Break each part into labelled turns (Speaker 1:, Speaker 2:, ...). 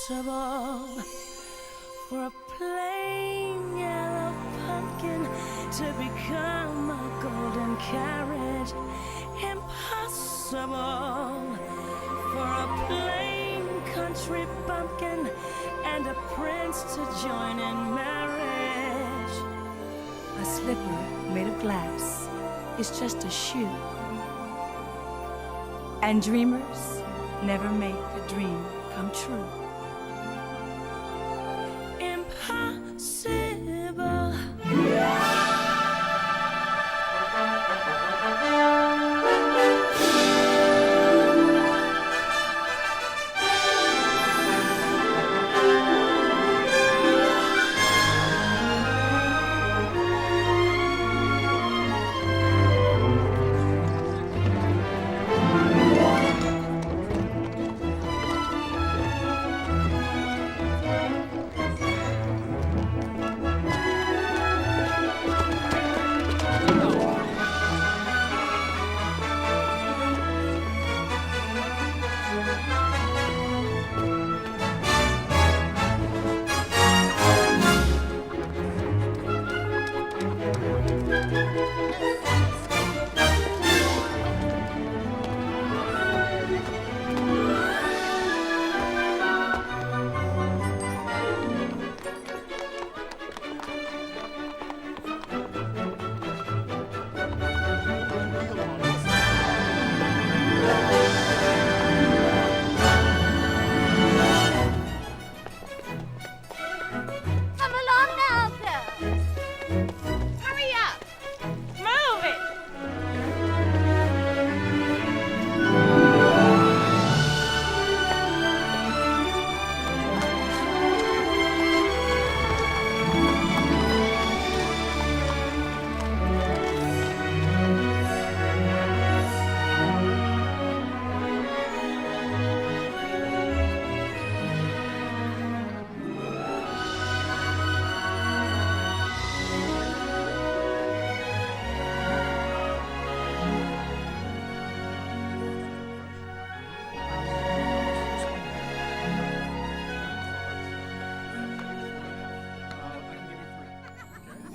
Speaker 1: impossible for a plain yellow pumpkin to become a golden carriage. Impossible for a plain country bumpkin and a prince to join in marriage. A slipper made of glass is just a shoe. And dreamers never make a dream come true. Impossible.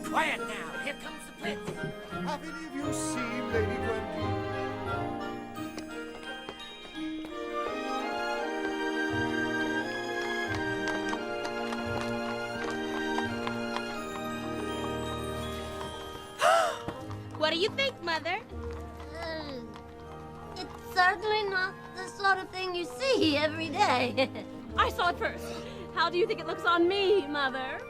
Speaker 2: Quiet now. Here comes the prince.
Speaker 3: Have any of you seen Lady Gwendolyn?
Speaker 4: What do you think, Mother?
Speaker 5: It's certainly not the sort of thing you see every day.
Speaker 4: I saw it first. How do you think it looks on me, Mother?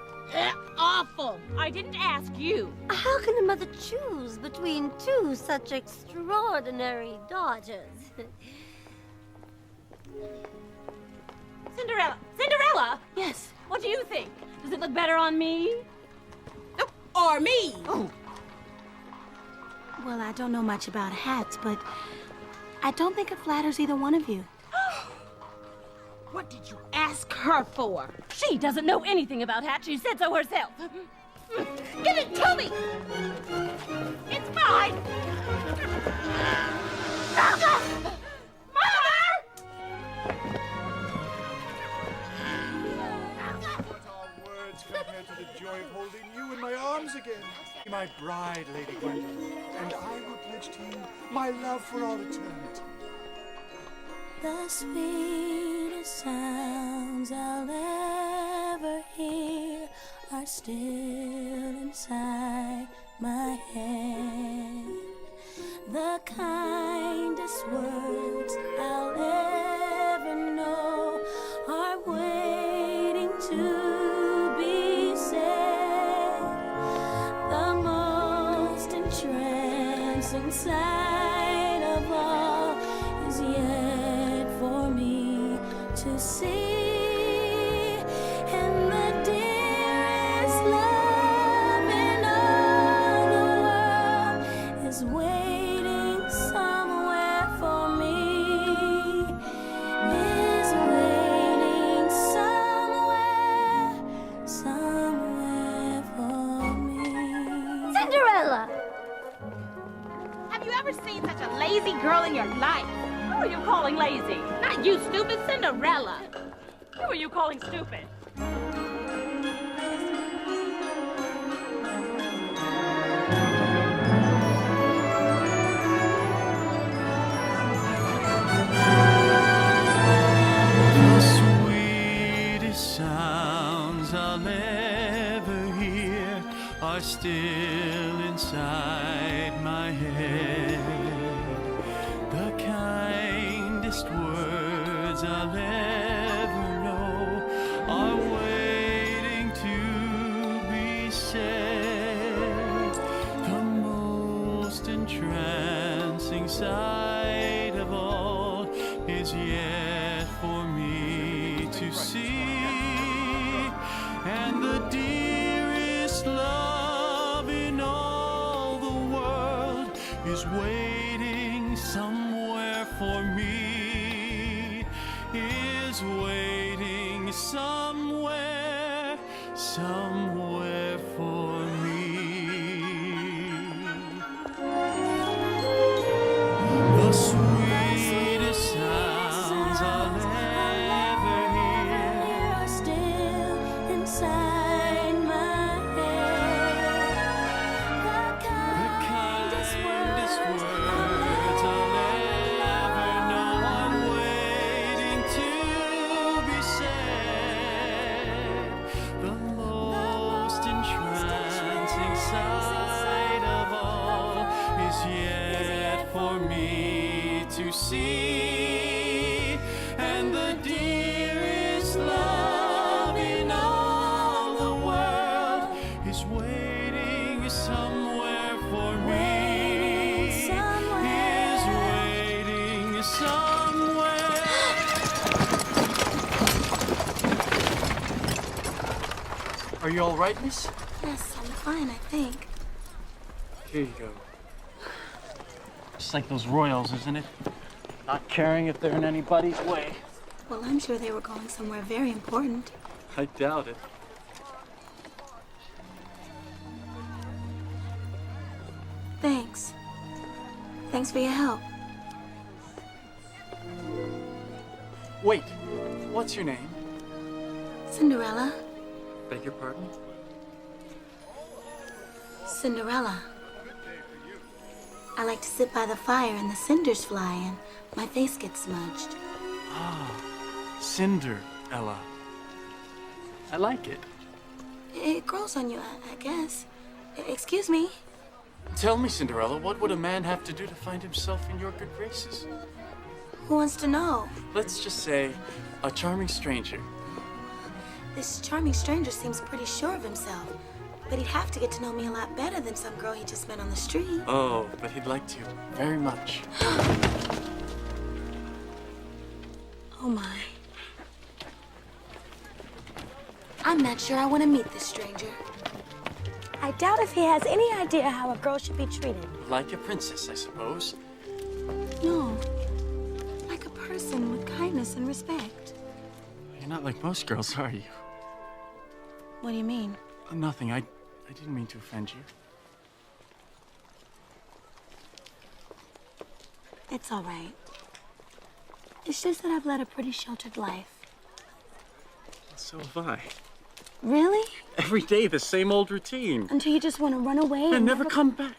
Speaker 5: Awful.
Speaker 4: I didn't ask you.
Speaker 5: How can a mother choose between two such extraordinary daughters?
Speaker 4: Cinderella! Cinderella!
Speaker 1: Yes.
Speaker 4: What do you think? Does it look better on me?
Speaker 5: Or me?
Speaker 1: Oh. Well, I don't know much about hats, but I don't think it flatters either one of you.
Speaker 4: What did you ask her for? She doesn't know anything about hats. She said so herself. Give it to me! It's mine! Mother!
Speaker 3: What are words compared to the joy of holding you in my arms again? My bride, Lady Gwendolyn, and I will pledge to you my love for all eternity.
Speaker 1: The sweetest sounds I'll ever hear are still inside my head. The kindest words I'll ever know are waiting to be said. The most entrancing sight of all is yet for me to see. And the dearest love in all the world is waiting somewhere for me. Is waiting somewhere for me.
Speaker 5: Cinderella!
Speaker 4: Have you ever seen such a lazy girl in your life? Who are you calling lazy? Not you, stupid Cinderella. Who are you calling stupid?
Speaker 6: The sweetest sounds I'll ever hear are still inside my head. The kindest words I'll ever know are waiting to be said. The most entrancing sight of all is yet for me to see, and the dearest love in all the world is waiting somewhere for me, is waiting somewhere for me. The sweetest sounds I'll ever hear
Speaker 1: are still inside my head. The kindest words
Speaker 6: I'll ever know are waiting to be said. The most entrancing sight of all is yet for me to see, and the dearest love in all the world is waiting somewhere for me, is waiting somewhere.
Speaker 3: Are you all right, miss?
Speaker 5: Yes, I'm fine, I think.
Speaker 3: Here you go.
Speaker 6: Just like those royals, isn't it? Not caring if they're in anybody's way.
Speaker 5: Well, I'm sure they were going somewhere very important.
Speaker 6: I doubt it.
Speaker 5: Thanks. Thanks for your help.
Speaker 3: Wait, what's your name?
Speaker 5: Cinderella.
Speaker 3: Beg your pardon?
Speaker 5: Cinderella. I like to sit by the fire and the cinders fly and my face gets smudged.
Speaker 6: Cinderella. I like it.
Speaker 5: It grows on you, I guess. Excuse me.
Speaker 3: Tell me, Cinderella, what would a man have to do to find himself in your good graces?
Speaker 5: Who wants to know?
Speaker 3: Let's just say a charming stranger.
Speaker 5: This charming stranger seems pretty sure of himself. But he'd have to get to know me a lot better than some girl he just met on the street.
Speaker 3: Oh, but he'd like to very much.
Speaker 5: Oh my. I'm not sure I want to meet this stranger. I doubt if he has any idea how a girl should be treated.
Speaker 3: Like a princess, I suppose.
Speaker 5: No. Like a person with kindness and respect.
Speaker 3: You're not like most girls, are you?
Speaker 5: What do you mean?
Speaker 3: Nothing. I didn't mean to offend you.
Speaker 5: It's all right. It's just that I've led a pretty sheltered life.
Speaker 3: So have I.
Speaker 5: Really?
Speaker 3: Every day, the same old routine.
Speaker 5: Until you just want to run away
Speaker 3: And never come back.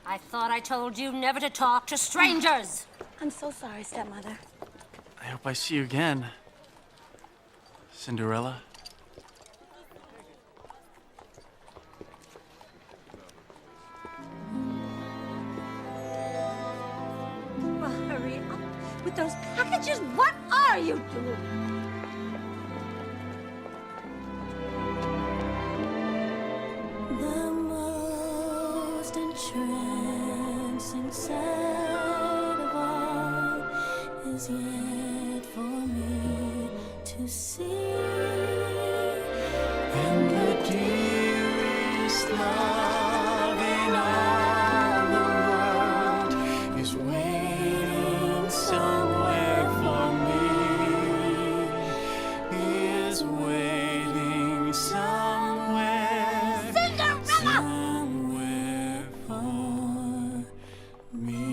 Speaker 2: I thought I told you never to talk to strangers.
Speaker 5: I'm so sorry, stepmother.
Speaker 3: I hope I see you again, Cinderella.
Speaker 5: Well, hurry up with those packages. What are you doing?
Speaker 1: The most entrancing sight of all is yet for me to see.
Speaker 6: And the dearest love in all the world is waiting somewhere for me, is waiting somewhere, somewhere for me.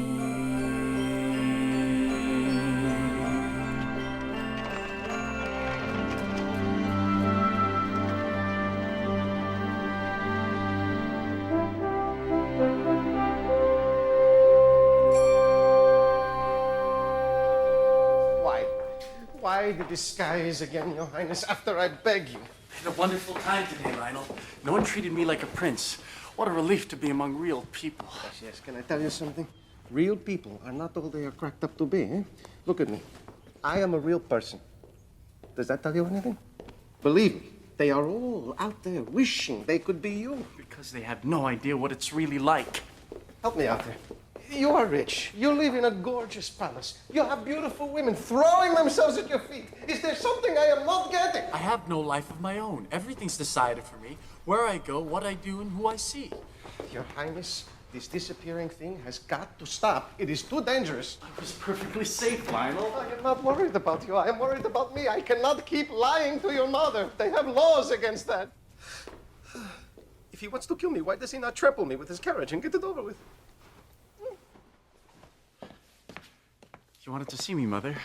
Speaker 7: defy the disguise again, Your Highness, after I beg you.
Speaker 6: Had a wonderful time today, Lionel. No one treated me like a prince. What a relief to be among real people.
Speaker 7: Yes, can I tell you something? Real people are not all they are cracked up to be, eh? Look at me. I am a real person. Does that tell you anything? Believe me, they are all out there wishing they could be you.
Speaker 6: Because they have no idea what it's really like.
Speaker 7: Help me out there. You are rich. You live in a gorgeous palace. You have beautiful women throwing themselves at your feet. Is there something I am not getting?
Speaker 6: I have no life of my own. Everything's decided for me. Where I go, what I do, and who I see.
Speaker 7: Your Highness, this disappearing thing has got to stop. It is too dangerous.
Speaker 6: I was perfectly safe, Lionel.
Speaker 7: I am not worried about you. I am worried about me. I cannot keep lying to your mother. They have laws against that. If he wants to kill me, why does he not trample me with his carriage and get it over with?
Speaker 6: You wanted to see me, Mother?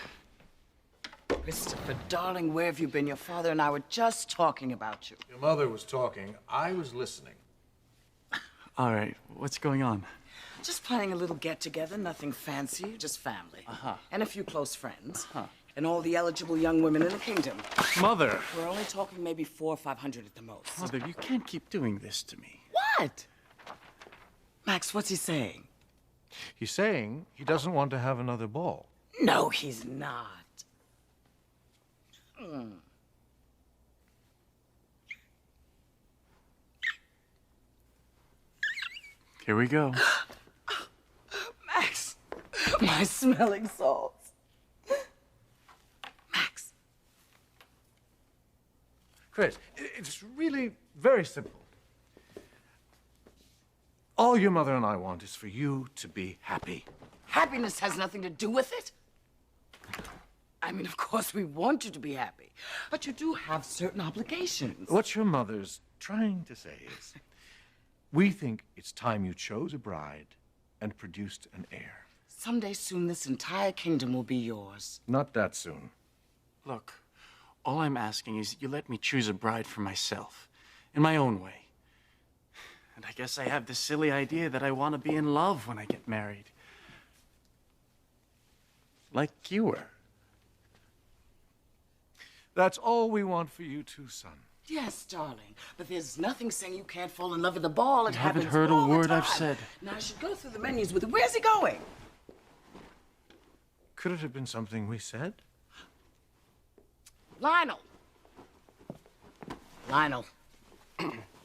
Speaker 8: Christopher, darling, where have you been? Your father and I were just talking about you.
Speaker 9: Your mother was talking. I was listening.
Speaker 6: All right, what's going on?
Speaker 8: Just planning a little get-together, nothing fancy, just family. And a few close friends. And all the eligible young women in the kingdom.
Speaker 6: Mother!
Speaker 8: We're only talking maybe 400 or 500 at the most.
Speaker 6: Mother, you can't keep doing this to me.
Speaker 8: What? Max, what's he saying?
Speaker 9: He's saying he doesn't want to have another ball.
Speaker 8: No, he's not.
Speaker 6: Here we go.
Speaker 8: Max, my smelling salts. Max.
Speaker 9: Chris, it's really very simple. All your mother and I want is for you to be happy.
Speaker 8: Happiness has nothing to do with it. I mean, of course, we want you to be happy, but you do have certain obligations.
Speaker 9: What your mother's trying to say is, we think it's time you chose a bride and produced an heir.
Speaker 8: Someday soon, this entire kingdom will be yours.
Speaker 9: Not that soon.
Speaker 6: Look, all I'm asking is you let me choose a bride for myself, in my own way. And I guess I have this silly idea that I want to be in love when I get married. Like you were.
Speaker 9: That's all we want for you too, son.
Speaker 8: Yes, darling, but there's nothing saying you can't fall in love with the ball. It
Speaker 6: You haven't
Speaker 8: happens
Speaker 6: heard a
Speaker 8: all the
Speaker 6: word I've
Speaker 8: time.
Speaker 6: said.
Speaker 8: Now, I should go through the menus with him. Where's he going?
Speaker 9: Could it have been something we said?
Speaker 8: Lionel. Lionel.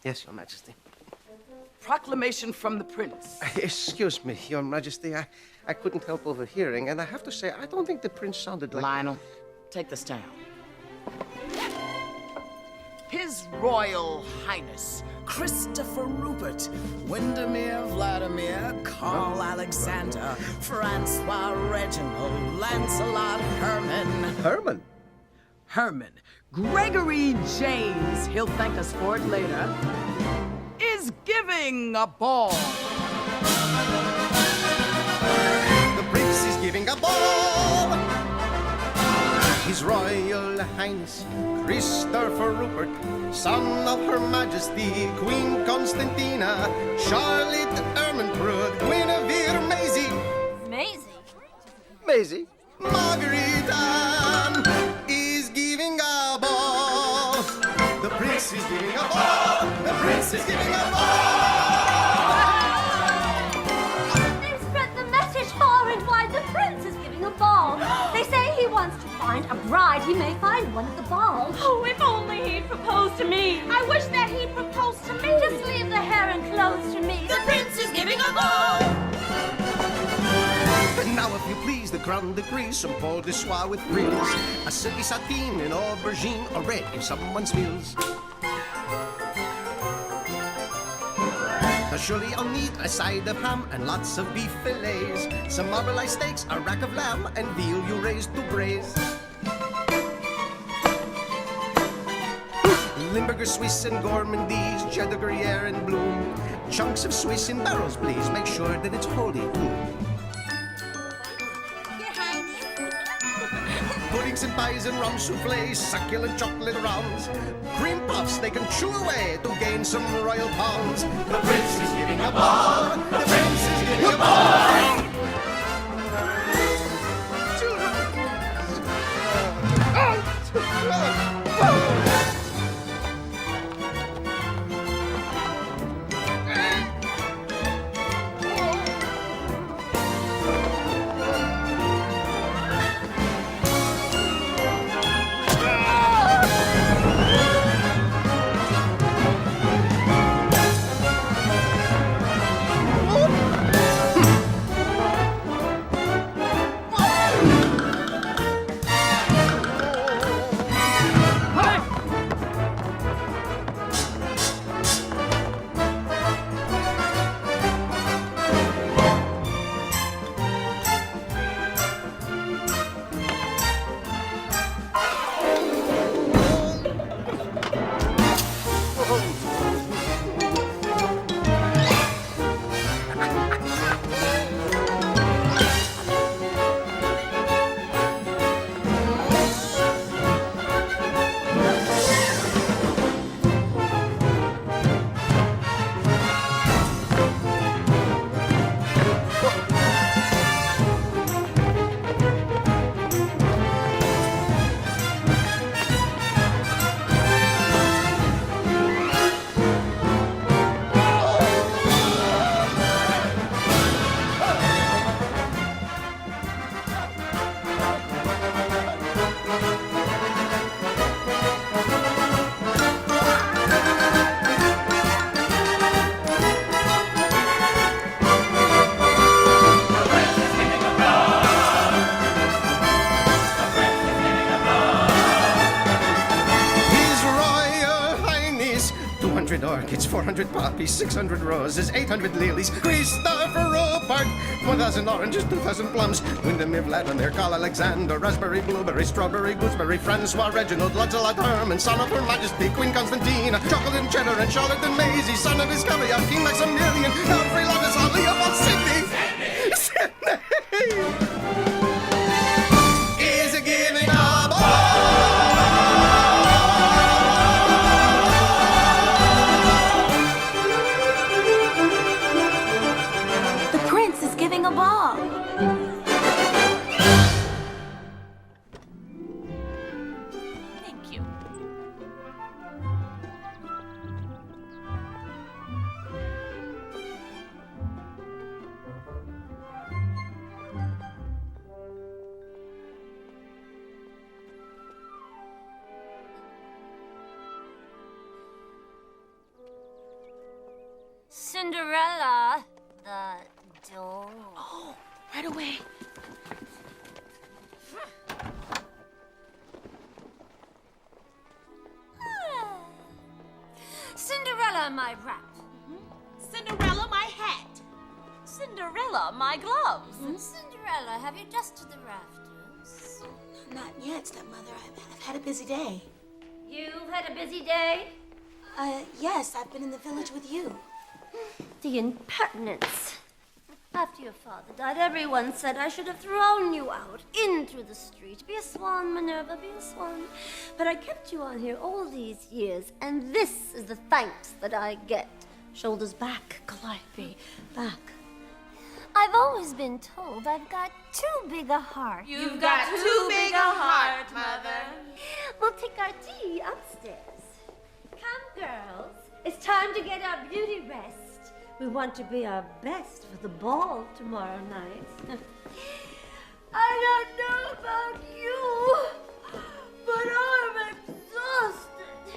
Speaker 7: Yes, Your Majesty.
Speaker 8: Proclamation from the prince.
Speaker 7: Excuse me, Your Majesty. I couldn't help overhearing, and I have to say, I don't think the prince sounded like...
Speaker 8: Lionel, take this down. His Royal Highness, Christopher Rupert, Windermere Vladimir, Carl Alexander, Francois Reginald, Lancelot Herman.
Speaker 7: Herman?
Speaker 8: Herman, Gregory James, he'll thank us for it later, is giving a ball.
Speaker 7: The prince is giving a ball. His Royal Highness, Christopher Rupert, son of Her Majesty, Queen Constantina, Charlotte Ermentrud, Guinevere Maisie.
Speaker 2: Maisie?
Speaker 7: Maisie? Marguerite Anne is giving a ball. The prince is giving a ball. The prince is giving a ball.
Speaker 2: They've spread the message far and wide. The prince is giving a ball. They say he wants to find a bride. He may find one at the ball.
Speaker 4: Oh, if only he'd proposed to me. I wish that he'd proposed to me.
Speaker 2: Just leave the hair and clothes to me. The prince is giving a ball.
Speaker 7: Now, if you please, the crown decrees some peau de soie with frills, a silky sateen in aubergine, or red if someone spills. Surely I'll need a side of ham and lots of beef fillets, some marbleized steaks, a rack of lamb, and veal you raised to braise. Limburger Swiss and gourmandise, cheddar Gruyere and bloom, chunks of Swiss in barrels, please. Make sure that it's wholly cool. Puddings and pies and rum soufflés, succulent chocolate rounds, cream puffs they can chew away to gain some royal pounds. The prince is giving a ball. The prince is giving a ball. Children. 400 poppies, 600 roses, 800 lilies, Christopher Park, 1,000 oranges, 2,000 plums, Windermere, Vladimir, Carl Alexander, raspberry, blueberry, strawberry, gooseberry, Francois, Reginald, Lancelot, Herman, son of Her Majesty, Queen Constantine, chocolate and cheddar, and Charlotte and Maisie, son of his caviar, King Maximilian, Humphrey, Ladislaw, Leopold, Sydney. Is it giving a ball?
Speaker 5: The prince is giving a ball.
Speaker 4: Thank you.
Speaker 2: Cinderella, the door.
Speaker 5: Oh, right away.
Speaker 2: Cinderella, my wrap.
Speaker 4: Cinderella, my hat. Cinderella, my gloves.
Speaker 2: Cinderella, have you dusted the rafters?
Speaker 5: Not yet, stepmother. I've had a busy day.
Speaker 2: You've had a busy day?
Speaker 5: Yes, I've been in the village with you.
Speaker 2: The impertinence. After your father died, everyone said I should have thrown you out into the street. Be a swan, Minerva, be a swan. But I kept you on here all these years, and this is the thanks that I get. Shoulders back, Calliope, back. I've always been told I've got too big a heart.
Speaker 4: You've got too big a heart, Mother.
Speaker 2: We'll take our tea upstairs. Come, girls. It's time to get our beauty rest. We want to be our best for the ball tomorrow night. I don't know about you, but I'm exhausted.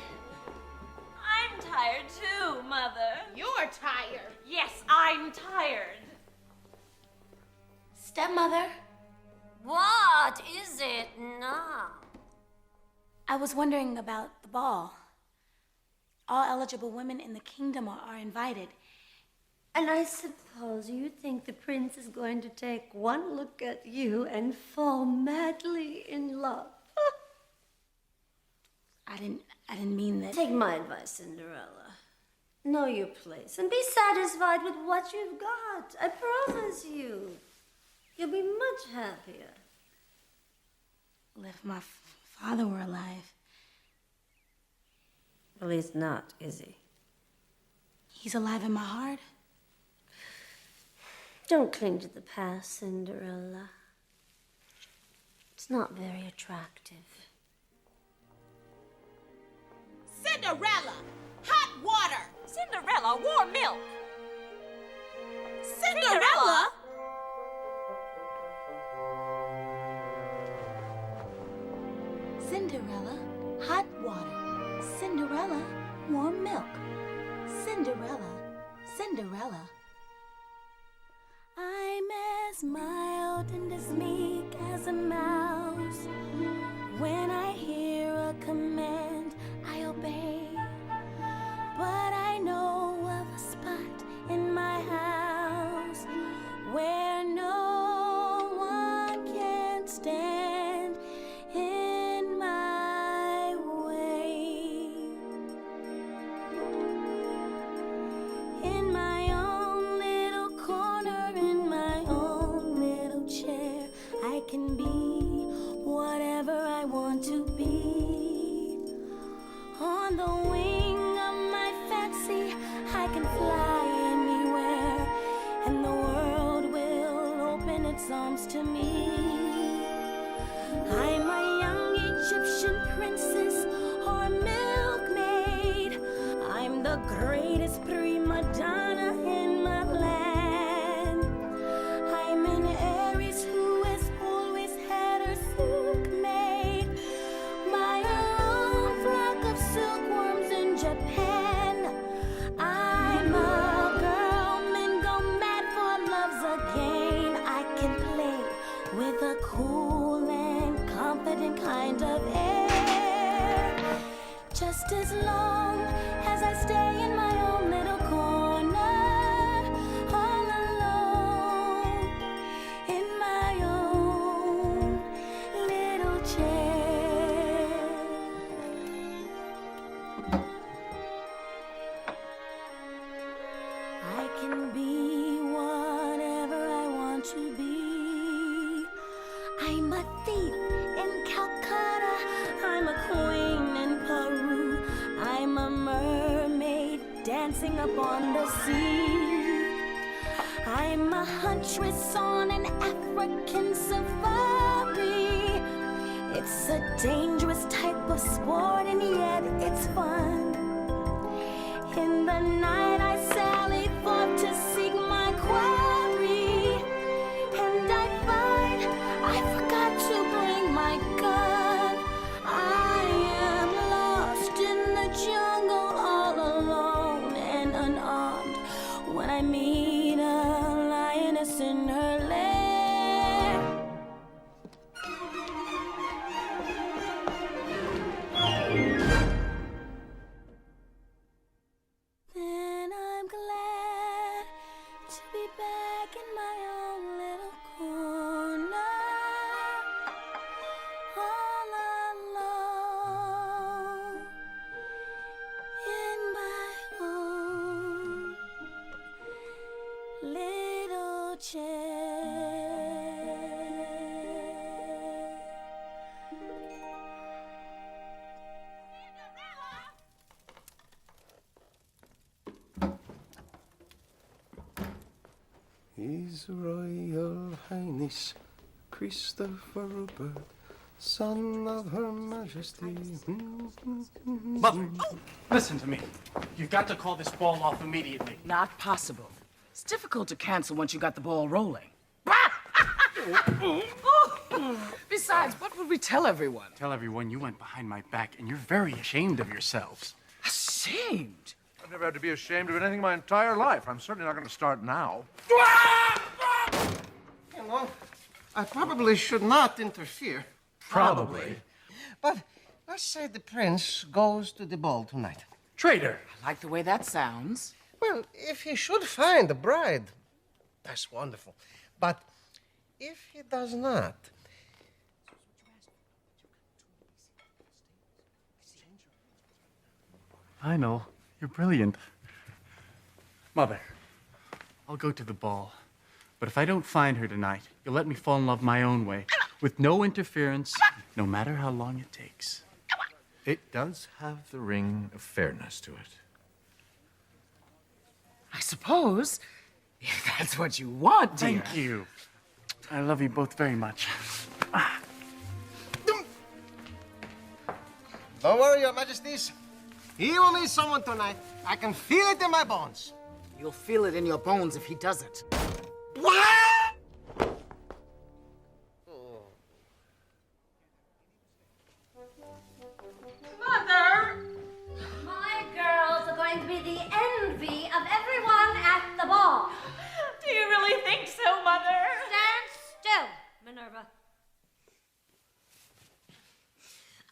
Speaker 4: I'm tired too, Mother. You're tired. Yes, I'm tired.
Speaker 5: Stepmother,
Speaker 2: What is it now?
Speaker 5: I was wondering about the ball. All eligible women in the kingdom are invited.
Speaker 2: And I suppose you think the prince is going to take one look at you and fall madly in love.
Speaker 5: I didn't mean that.
Speaker 2: Take my advice, Cinderella. Know your place and be satisfied with what you've got. I promise you. You'll be much happier.
Speaker 5: Well, if my father were alive.
Speaker 2: Well, he's not, is he?
Speaker 5: He's alive in my heart.
Speaker 2: Don't cling to the past, Cinderella. It's not very attractive.
Speaker 4: Cinderella, hot water. Cinderella, warm milk. Cinderella?
Speaker 5: Cinderella, hot water. Cinderella, warm milk. Cinderella, Cinderella. I'm as mild and as meek as a mouse. When I hear a command, I obey. But I know of a spot in my house where no one can stand in my way. In my own little corner, in my own little chair, I can be whatever I want to be. On the wing of my fancy, I can fly anywhere, and the world will open its arms to me. I'm a young Egyptian princess or milkmaid. I'm the greatest prima donna in my land. I'm an heiress who has always had her silk made by her own flock of silkworms in Japan. I'm a girl, men go mad for love's a game. I can play with a cool and confident kind of air. Just as long as I stay in my own to be. I'm a thief in Calcutta. I'm a queen in Peru. I'm a mermaid dancing upon the sea. I'm a huntress on an African safari. It's a dangerous type of sport, and yet it's fun. In the night I sally forth to seek my quarry, and I find I forgot to bring my gun. I am lost in the jungle all alone and unarmed when I meet a lioness in her lair. Then I'm glad to be back in my own little corner, all alone in my own little chair.
Speaker 7: His Royal Highness Christopher Rupert, son of Her Majesty.
Speaker 6: Mother, listen to me. You've got to call this ball off immediately.
Speaker 8: Not possible. It's difficult to cancel once you got the ball rolling. Besides, what would we tell everyone?
Speaker 6: Tell everyone you went behind my back and you're very ashamed of yourselves.
Speaker 8: Ashamed?
Speaker 9: I've never had to be ashamed of anything my entire life. I'm certainly not going to start now.
Speaker 7: You know, I probably should not interfere.
Speaker 6: Probably.
Speaker 7: But let's say the prince goes to the ball tonight.
Speaker 6: Traitor!
Speaker 8: I like the way that sounds.
Speaker 7: Well, if he should find a bride, that's wonderful. But if he does not,
Speaker 6: I know. You're brilliant. Mother, I'll go to the ball. But if I don't find her tonight, you'll let me fall in love my own way, with no interference, no matter how long it takes.
Speaker 9: It does have the ring of fairness to it.
Speaker 8: I suppose, if that's what you want, dear.
Speaker 6: Thank you. I love you both very much.
Speaker 7: don't worry, Your Majesties. He will meet someone tonight. I can feel it in my bones.
Speaker 8: You'll feel it in your bones if he doesn't.
Speaker 2: Mother! My girls are going to be the envy of everyone at the ball.
Speaker 4: Do you really think so, Mother?
Speaker 2: Stand still, Minerva.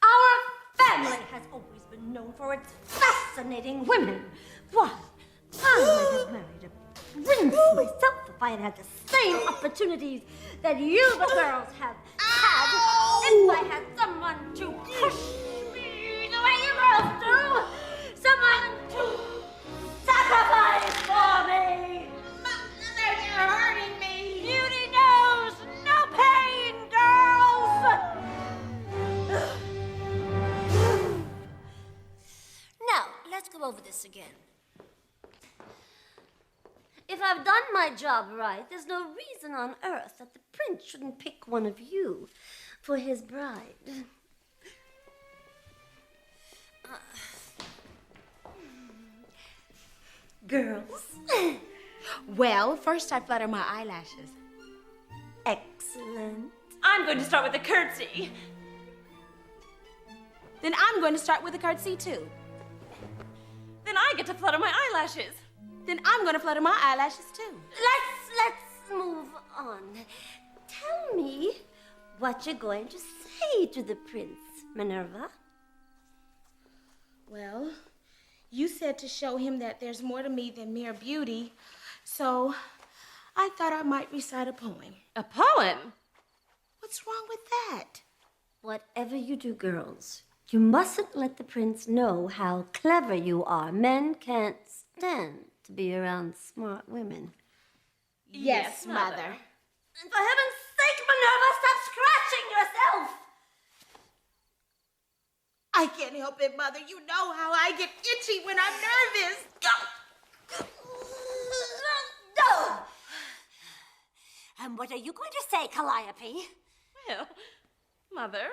Speaker 2: Our family has always been known for its fascinating women. Why, I might have married a prince myself if I had had the same opportunities that you the girls have had. If I had someone to push me the way you girls do, someone to sacrifice for me. Mother, you're hurting me. Beauty knows no pain, girls. Now, let's go over this again. If I've done my job right, there's no reason on earth that the prince shouldn't pick one of you for his bride. Girls.
Speaker 4: Well, first I flutter my eyelashes.
Speaker 2: Excellent.
Speaker 4: I'm going to start with a curtsy. Then I'm going to start with a curtsy, too. Then I get to flutter my eyelashes. Then I'm going to flutter my eyelashes, too.
Speaker 2: Let's move on. Tell me what you're going to say to the prince, Minerva.
Speaker 10: Well, you said to show him that there's more to me than mere beauty, so I thought I might recite a poem.
Speaker 4: A poem?
Speaker 10: What's wrong with that?
Speaker 2: Whatever you do, girls, you mustn't let the prince know how clever you are. Men can't stand to be around smart women.
Speaker 10: Yes, Mother.
Speaker 2: And for heaven's sake, Minerva, stop scratching yourself!
Speaker 10: I can't help it, Mother. You know how I get itchy when I'm nervous.
Speaker 2: And what are you going to say, Calliope?
Speaker 4: Well, Mother,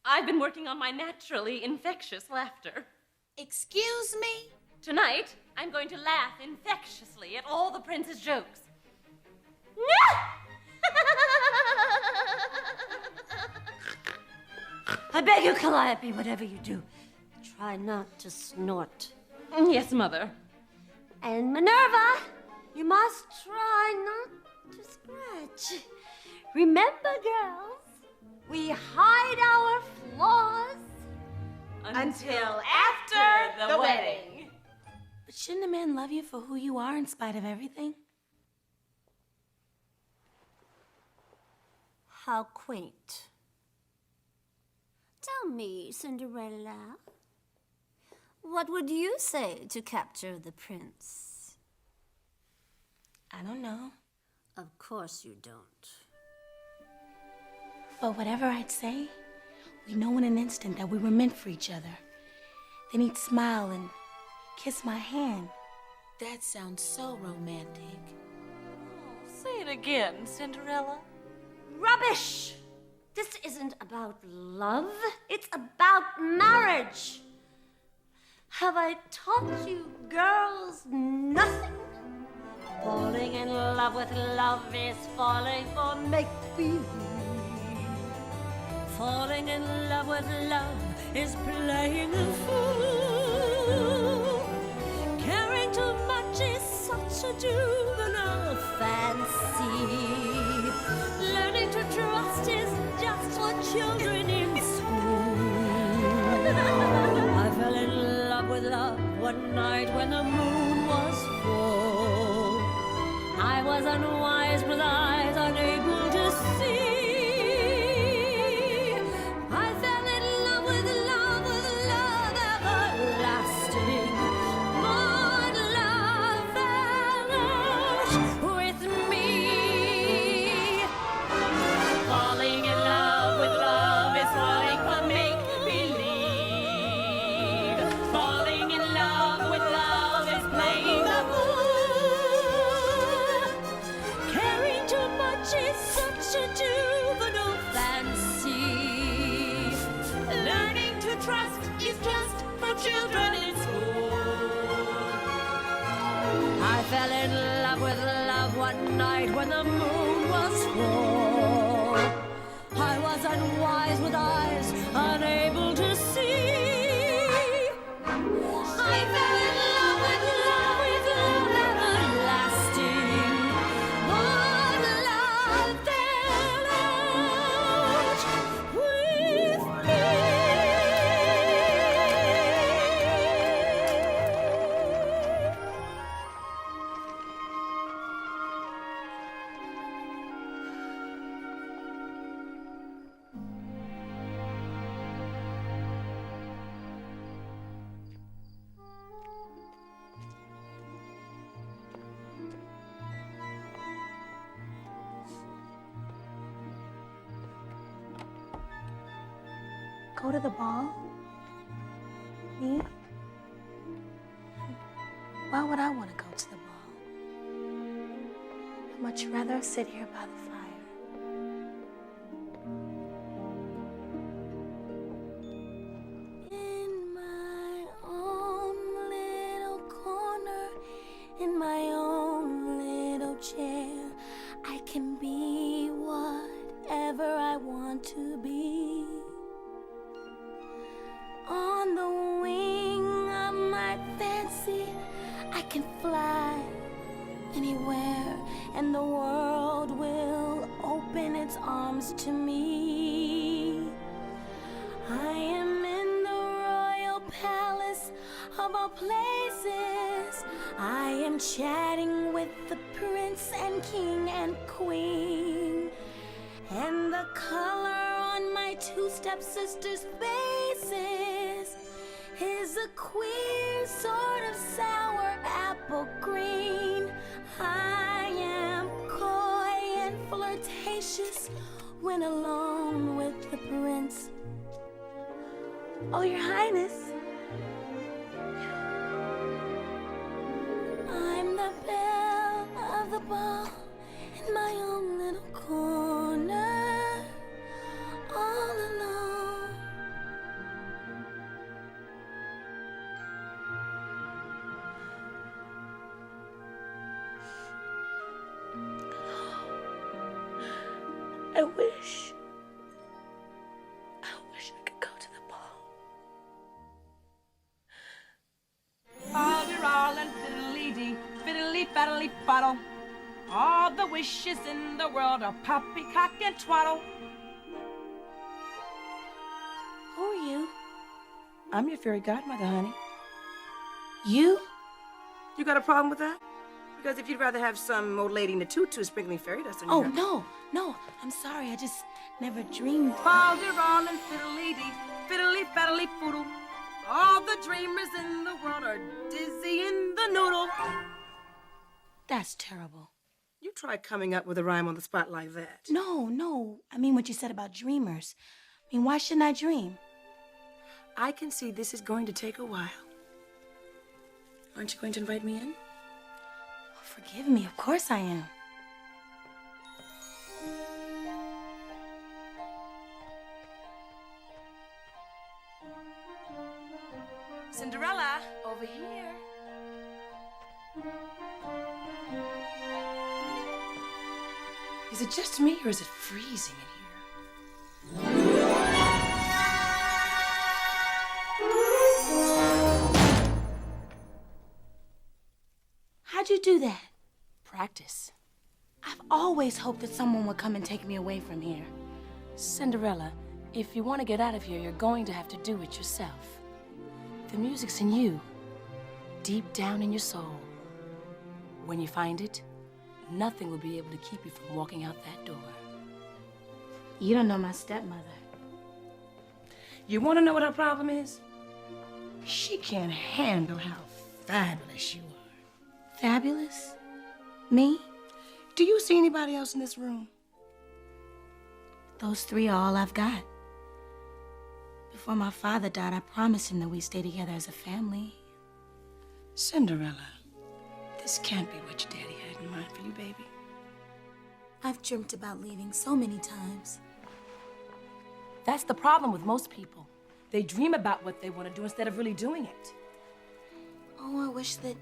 Speaker 4: I've been working on my naturally infectious laughter.
Speaker 10: Excuse me?
Speaker 4: Tonight, I'm going to laugh infectiously at all the prince's jokes.
Speaker 2: I beg you, Calliope, whatever you do, try not to snort.
Speaker 4: Yes, Mother.
Speaker 2: And Minerva, you must try not to scratch. Remember, girls, we hide our flaws
Speaker 4: Until after the wedding.
Speaker 5: But shouldn't a man love you for who you are in spite of everything?
Speaker 2: How quaint. Tell me, Cinderella, what would you say to capture the prince?
Speaker 5: I don't know.
Speaker 2: Of course you don't.
Speaker 5: But whatever I'd say, we know in an instant that we were meant for each other. Then he'd smile and kiss my hand. That sounds so romantic.
Speaker 4: Say it again, Cinderella.
Speaker 2: Rubbish! This isn't about love, it's about marriage. Have I taught you girls nothing? Falling in love with love is falling for make-believe. Falling in love with love is playing a fool. Caring too much is such a juvenile fancy. Learning to trust is just for children in school. I fell in love with love one night when the moon was full. I was unwise with eyes unable to see. I fell in love with love everlasting. But love vanished with me. Falling in love with love is falling for make-believe. Falling in love with love is playing the fool. Caring too much is such a juvenile fancy. Learning to trust is just for children in school. I fell in love with love one night when the moon was full. I was unwise with eyes unable to see. I fell in love with love everlasting. But love vanished with me.
Speaker 5: Go to the ball? Me? Why would I want to go to the ball? I'd much rather sit here by the fire.
Speaker 1: In my own little corner, in my own little chair, I can be whatever I want to be. On the wing of my fancy, I can fly anywhere, and the world will open its arms to me. I am in the royal palace of all places. I am chatting with the prince and king and queen. And the color on my two stepsisters' faces is a queer sort of sour apple green. I am coy and flirty
Speaker 5: went along with the prince. Oh, Your Highness, I'm the belle of the ball in my own little corner, all alone. I wish I could go to the ball.
Speaker 4: All-de-rollin', fiddly-dee, fiddly-faddly-faddle. All the wishes in the world are poppycock and twaddle.
Speaker 10: Who are you?
Speaker 1: I'm your fairy godmother, honey.
Speaker 10: You?
Speaker 1: You got a problem with that? Because if you'd rather have some old lady in a tutu sprinkling fairy dust on your
Speaker 10: Oh,
Speaker 1: hair.
Speaker 10: no. I'm sorry. I just never dreamed.
Speaker 4: All-de-rollin', fiddly-dee, fiddly-faddly-foodle. All the dreamers in the world are dizzy in the noodle.
Speaker 10: That's terrible.
Speaker 1: You try coming up with a rhyme on the spot like that.
Speaker 10: No. I mean what you said about dreamers. I mean, why shouldn't I dream?
Speaker 1: I can see this is going to take a while. Aren't you going to invite me in?
Speaker 10: Oh, forgive me. Of course I am.
Speaker 1: Cinderella, over here. Is it just me or is it freezing in here?
Speaker 10: How'd you do that?
Speaker 1: Practice.
Speaker 10: I've always hoped that someone would come and take me away from here.
Speaker 1: Cinderella, if you want to get out of here, you're going to have to do it yourself. The music's in you, deep down in your soul. When you find it, nothing will be able to keep you from walking out that door.
Speaker 10: You don't know my stepmother.
Speaker 1: You want to know what her problem is? She can't handle how fabulous you are.
Speaker 10: Fabulous? Me?
Speaker 1: Do you see anybody else in this room?
Speaker 10: Those three are all I've got. Before my father died, I promised him that we'd stay together as a family.
Speaker 1: Cinderella, this can't be what your daddy had in mind for you, baby.
Speaker 10: I've dreamt about leaving so many times.
Speaker 1: That's the problem with most people. They dream about what they want to do instead of really doing it.
Speaker 10: Oh, I wish that...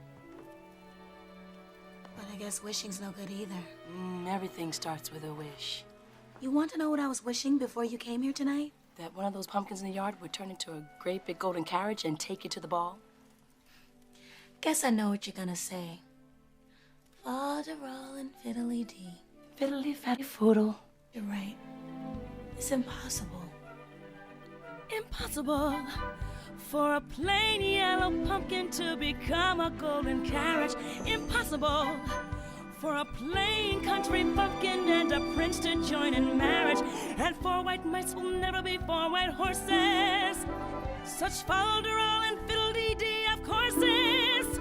Speaker 10: But I guess wishing's no good either.
Speaker 1: Everything starts with a wish.
Speaker 10: You want to know what I was wishing before you came here tonight?
Speaker 1: That one of those pumpkins in the yard would turn into a great big golden carriage and take you to the ball?
Speaker 10: Guess I know what you're gonna say. Fol-de-rol fiddly-dee.
Speaker 1: Fiddly-fatty-foodle.
Speaker 10: You're right. It's impossible.
Speaker 5: Impossible for a plain yellow pumpkin to become a golden carriage. Impossible for a plain country bumpkin and a prince to join in marriage. And four white mice will never be four white horses. Such fol-de-rol and fiddle-dee-dee, of course, is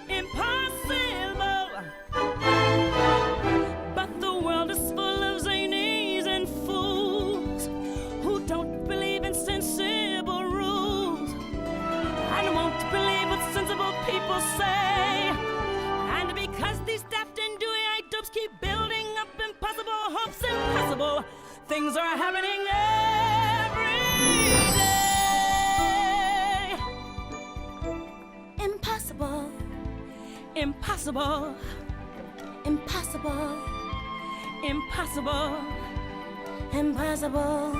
Speaker 5: impossible. But the world is full of zanies and fools who don't believe in sensible rules and won't believe what sensible people say. And because these daft and dewy-eyed dopes keep building up impossible hopes, impossible things are happening every day. Impossible. Impossible. Impossible. Impossible. Impossible.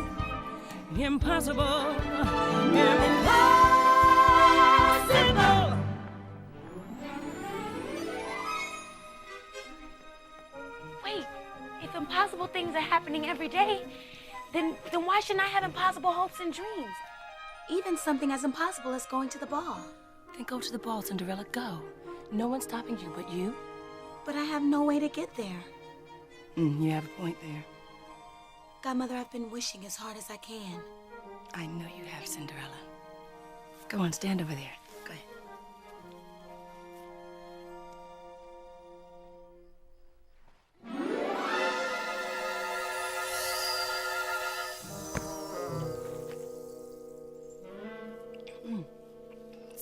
Speaker 5: Impossible. Impossible.
Speaker 10: Wait, if impossible things are happening every day, then why shouldn't I have impossible hopes and dreams? Even something as impossible as going to the ball.
Speaker 1: Then go to the ball, Cinderella, go. No one's stopping you but you.
Speaker 10: But I have no way to get there.
Speaker 1: You have a point there.
Speaker 10: Godmother, I've been wishing as hard as I can.
Speaker 1: I know you have, Cinderella. Go on, stand over there. Go ahead.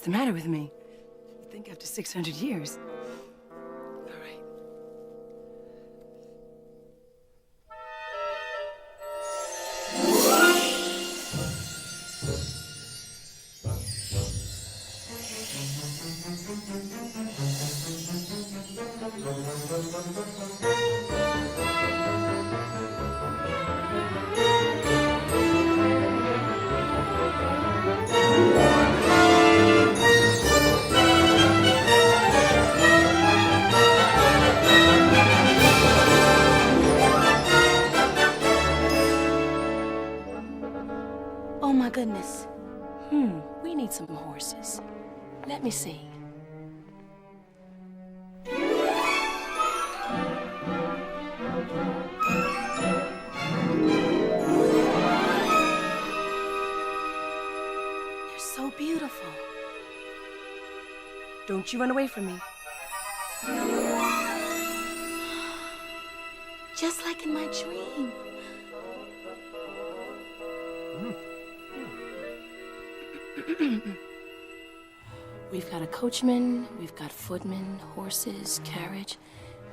Speaker 1: What's the matter with me? You'd think after 600 years. All right.
Speaker 10: Oh my goodness. We need some horses. Let me see. They're so beautiful.
Speaker 1: Don't you run away from me.
Speaker 10: Just like in my dream. We've got a coachman, we've got footmen, horses, carriage.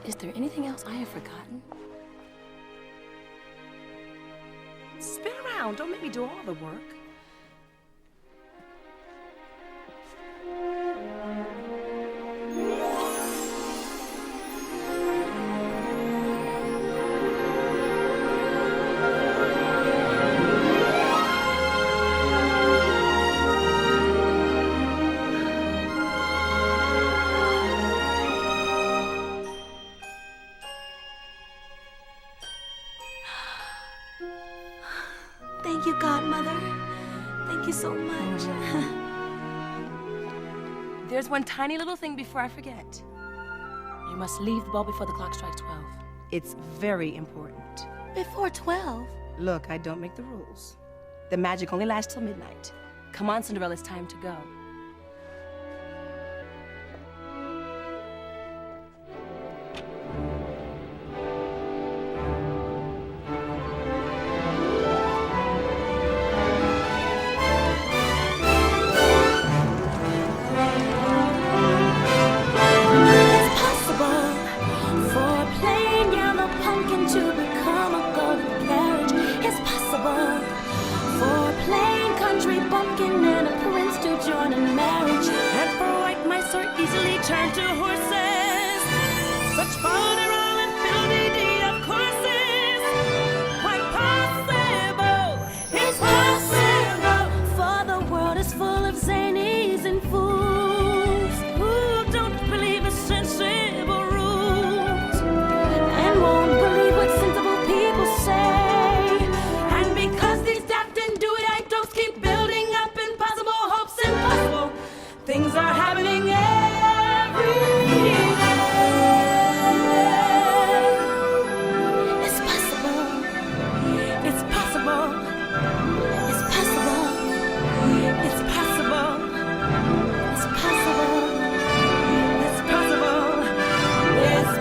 Speaker 10: Is there anything else I have forgotten?
Speaker 1: Spin around. Don't make me do all the work.
Speaker 10: Thank you, godmother. Thank you so much.
Speaker 1: There's one tiny little thing before I forget.
Speaker 10: You must leave the ball before the clock strikes 12.
Speaker 1: It's very important.
Speaker 10: Before 12?
Speaker 1: Look, I don't make the rules. The magic only lasts till midnight. Come on, Cinderella, it's time to go.
Speaker 5: Easily turn to horses. Such fodder and fiddle-dee-dee of courses. Quite possible, it's possible.
Speaker 10: For the world is full of zanies and fools
Speaker 5: Who don't believe in sensible rules
Speaker 10: and won't believe what sensible people say.
Speaker 5: And because these daft and do-it-I don'ts keep building up impossible hopes, impossible things are happening every day.
Speaker 10: It's possible.
Speaker 5: It's possible.
Speaker 10: It's possible.
Speaker 5: It's possible.
Speaker 10: It's possible.
Speaker 5: It's possible. It's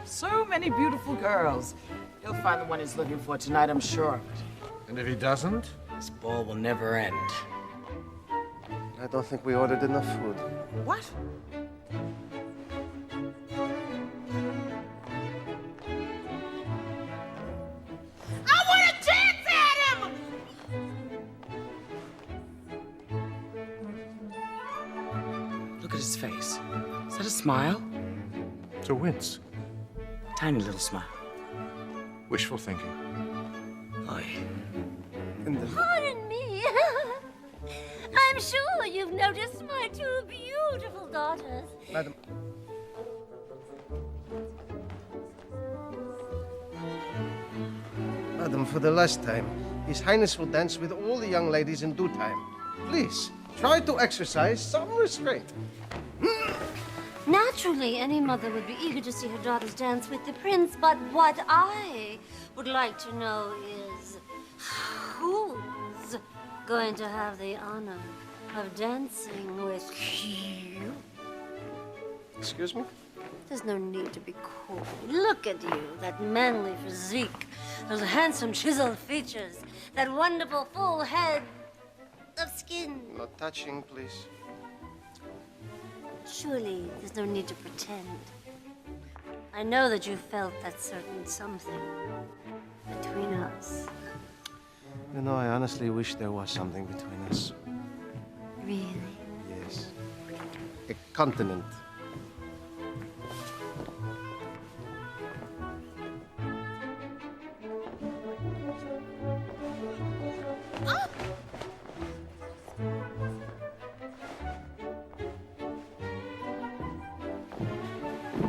Speaker 8: So many beautiful girls. He'll find the one he's looking for tonight, I'm sure of it.
Speaker 9: And if he doesn't?
Speaker 11: This ball will never end.
Speaker 7: I don't think we ordered enough food.
Speaker 8: What?
Speaker 4: I want a chance at him!
Speaker 8: Look at his face. Is that a smile?
Speaker 9: It's a wince.
Speaker 8: Tiny little smile.
Speaker 9: Wishful thinking.
Speaker 8: Oy.
Speaker 2: Pardon me. I'm sure you've noticed my two beautiful daughters.
Speaker 7: Madam. Madam, for the last time, His Highness will dance with all the young ladies in due time. Please, try to exercise some restraint.
Speaker 2: Naturally, any mother would be eager to see her daughters dance with the prince, but what I would like to know is who's going to have the honor of dancing with you?
Speaker 7: Excuse me?
Speaker 2: There's no need to be coy. Look at you, that manly physique, those handsome chiseled features, that wonderful full head of skin.
Speaker 7: No touching, please.
Speaker 2: Surely there's no need to pretend. I know that you felt that certain something between us.
Speaker 7: You know, I honestly wish there was something between us.
Speaker 2: Really?
Speaker 7: Yes. A continent.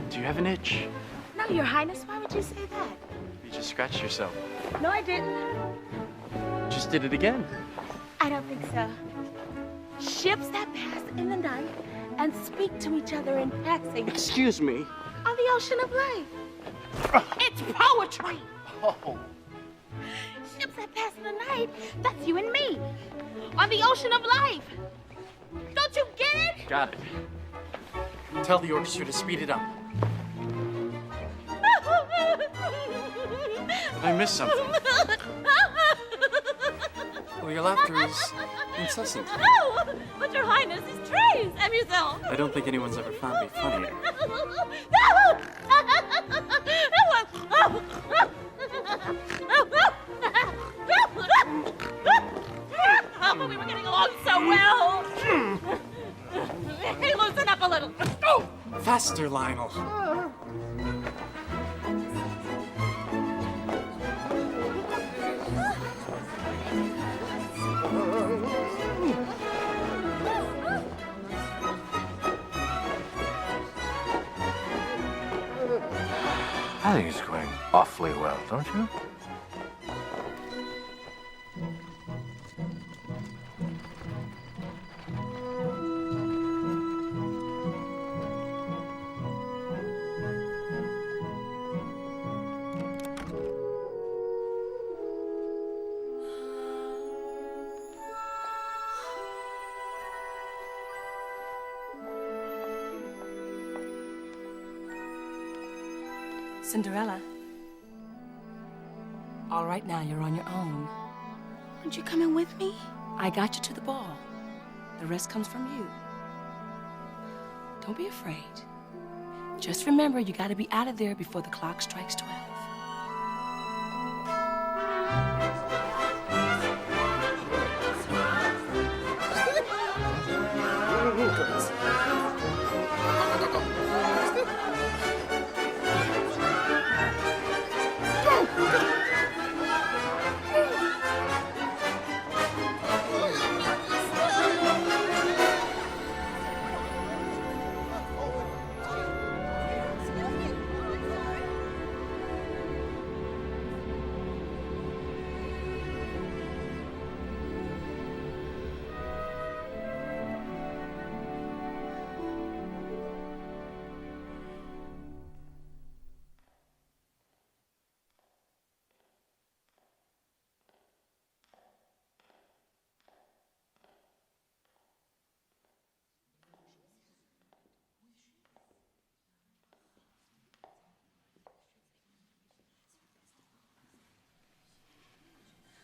Speaker 6: Do you have an itch?
Speaker 10: No, Your Highness, why would you say that?
Speaker 6: You just scratched yourself.
Speaker 10: No, I didn't.
Speaker 6: Just did it again.
Speaker 10: I don't think so. Ships that pass in the night and speak to each other in passing
Speaker 6: Excuse me.
Speaker 10: on the ocean of life. It's poetry.
Speaker 6: Oh.
Speaker 10: Ships that pass in the night, that's you and me. On the ocean of life. Don't you get it?
Speaker 6: Got it. Tell the orchestra to speed it up. Did I miss something? Well, your laughter is incessant.
Speaker 10: No, but Your Highness is trees. Amuse-vous.
Speaker 6: I don't think anyone's ever found me funnier.
Speaker 10: Oh, we were getting along so well. Hey, loosen up a little.
Speaker 6: Oh! Faster, Lionel.
Speaker 9: I think it's going awfully well, don't you?
Speaker 1: Cinderella. All right, now you're on your own.
Speaker 10: Aren't you coming with me?
Speaker 1: I got you to the ball. The rest comes from you. Don't be afraid. Just remember, you gotta be out of there before the clock strikes 12.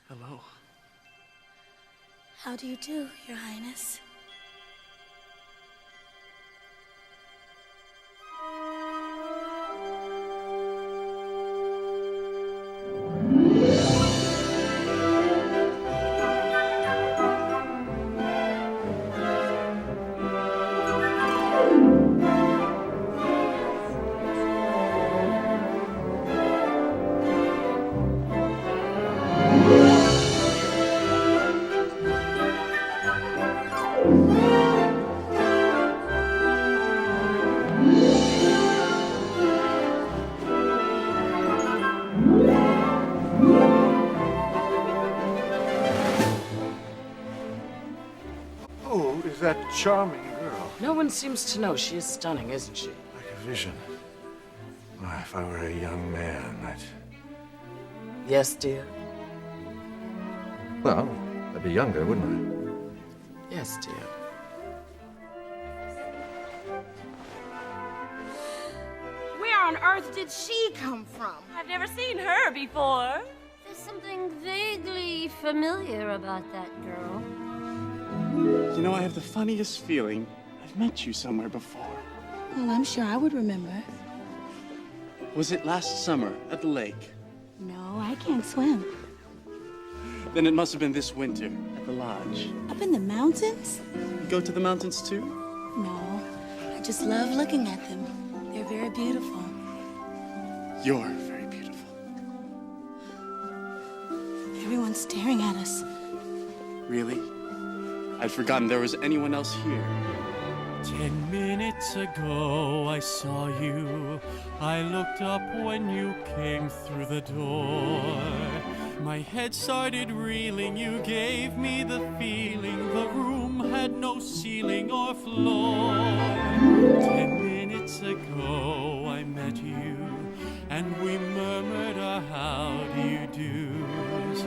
Speaker 6: Hello.
Speaker 5: How do you do, Your Highness?
Speaker 9: that charming girl?
Speaker 8: No one seems to know. She is stunning, isn't she?
Speaker 9: Like a vision. Why, if I were a young man,
Speaker 8: Yes, dear?
Speaker 9: Well, I'd be younger, wouldn't I?
Speaker 8: Yes, dear.
Speaker 10: Where on earth did she come from?
Speaker 4: I've never seen her before.
Speaker 2: There's something vaguely familiar about that girl.
Speaker 6: You know, I have the funniest feeling I've met you somewhere before.
Speaker 10: Well, I'm sure I would remember.
Speaker 6: Was it last summer at the lake?
Speaker 10: No, I can't swim.
Speaker 6: Then it must have been this winter at the lodge.
Speaker 10: Up in the mountains?
Speaker 6: You go to the mountains too?
Speaker 10: No, I just love looking at them. They're very beautiful.
Speaker 6: You're very beautiful.
Speaker 10: Everyone's staring at us.
Speaker 6: Really? I'd forgotten there was anyone else here.
Speaker 11: 10 minutes ago I saw you. I looked up when you came through the door. My head started reeling, you gave me the feeling the room had no ceiling or floor. 10 minutes ago I met you, and we murmured our how do you do's.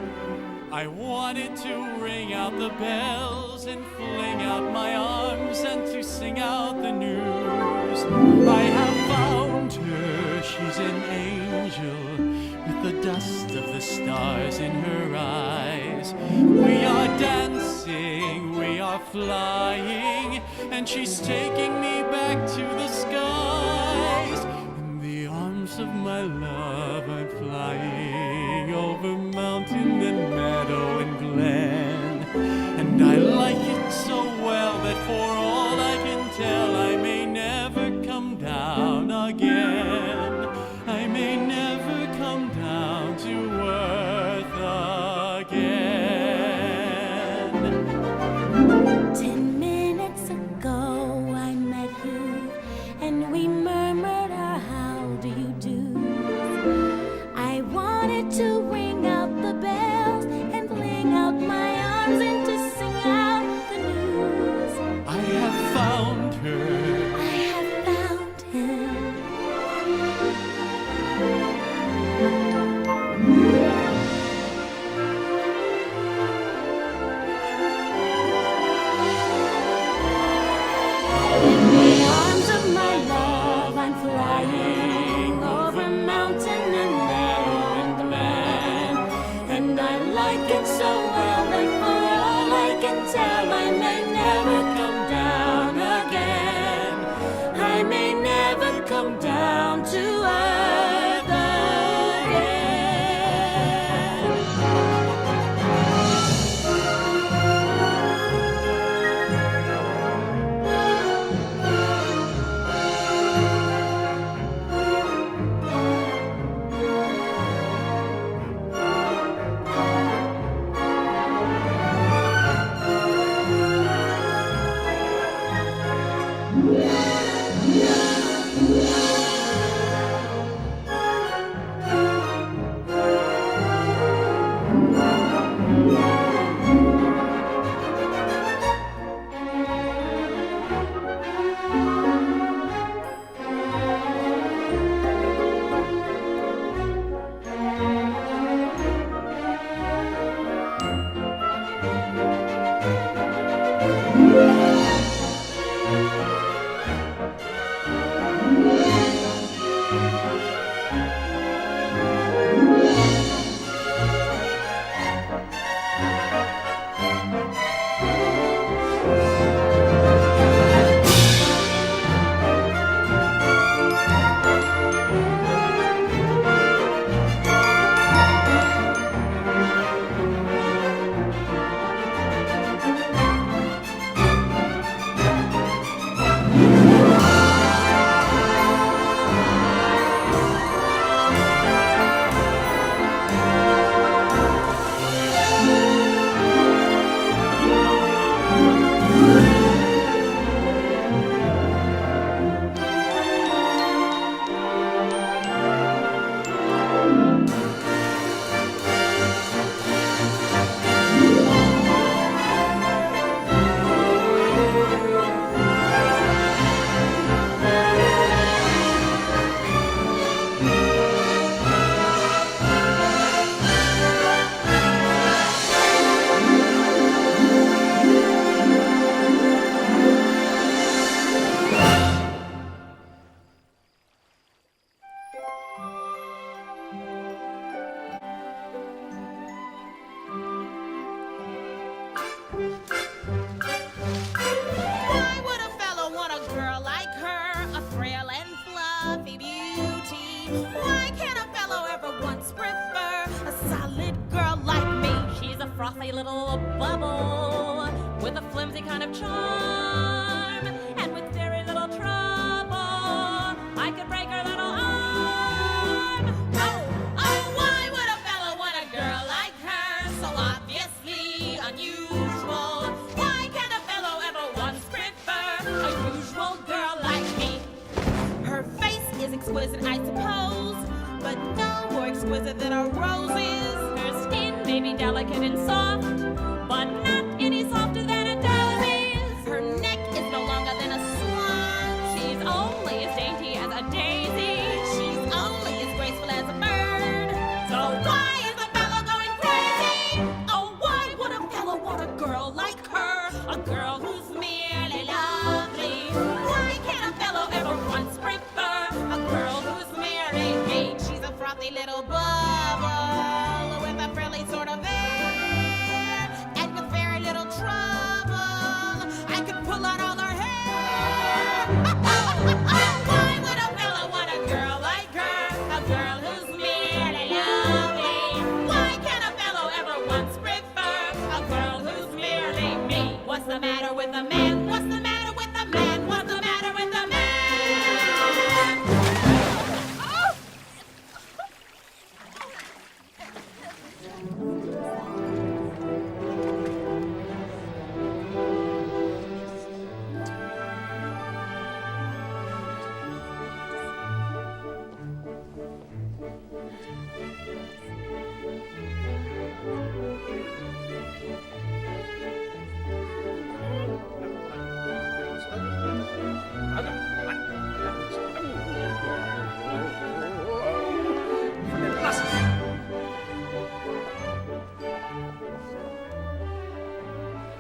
Speaker 11: I wanted to ring out the bells and fling out my arms and to sing out the news. I have found her, she's an angel with the dust of the stars in her eyes. We are dancing, we are flying, and she's taking me back to the skies. In the arms of my love I'm flying over mountain and meadow and glen. And I like it so well that for all I can tell I may never come down again. I may never come down to earth again.
Speaker 5: 10 minutes ago I met you, and we murmured our how do you do. I wanted to ring out the bells and fling out my arms and to sing out the news.
Speaker 11: I have found her.
Speaker 5: I have found him. In the arms of my love I'm flying over mountain and meadow and glen. And I like it so well that for all I can tell I may never come down again. I may never come down to earth again.
Speaker 4: saucy little bubble with a flimsy kind of charm, and with very little trouble, I could break her little arm. Oh, why would a fellow want a girl like her? So obviously unusual. Why can't a fellow ever once prefer a usual girl like me? Her face is exquisite, I suppose, but no more exquisite than a rose is. Her skin may be delicate and soft, but not any softer than a doe's is. Her neck is no longer than a swan. She's only as dainty as a daisy. She's only as graceful as a bird. So why is a fellow going crazy? Oh, why would a fellow want a girl like her? A girl who's merely lovely. Why can't a fellow ever once prefer a girl who's merely me? She's a frothy little bubble with a frilly sort of air, and with very little trouble, I could pull out all her hair. Why would a fellow want a girl like her? A girl who's merely lovely. Why can't a fellow ever once prefer a girl who's merely me? What's the matter with a man? What's the matter with a man? What's the matter with a man?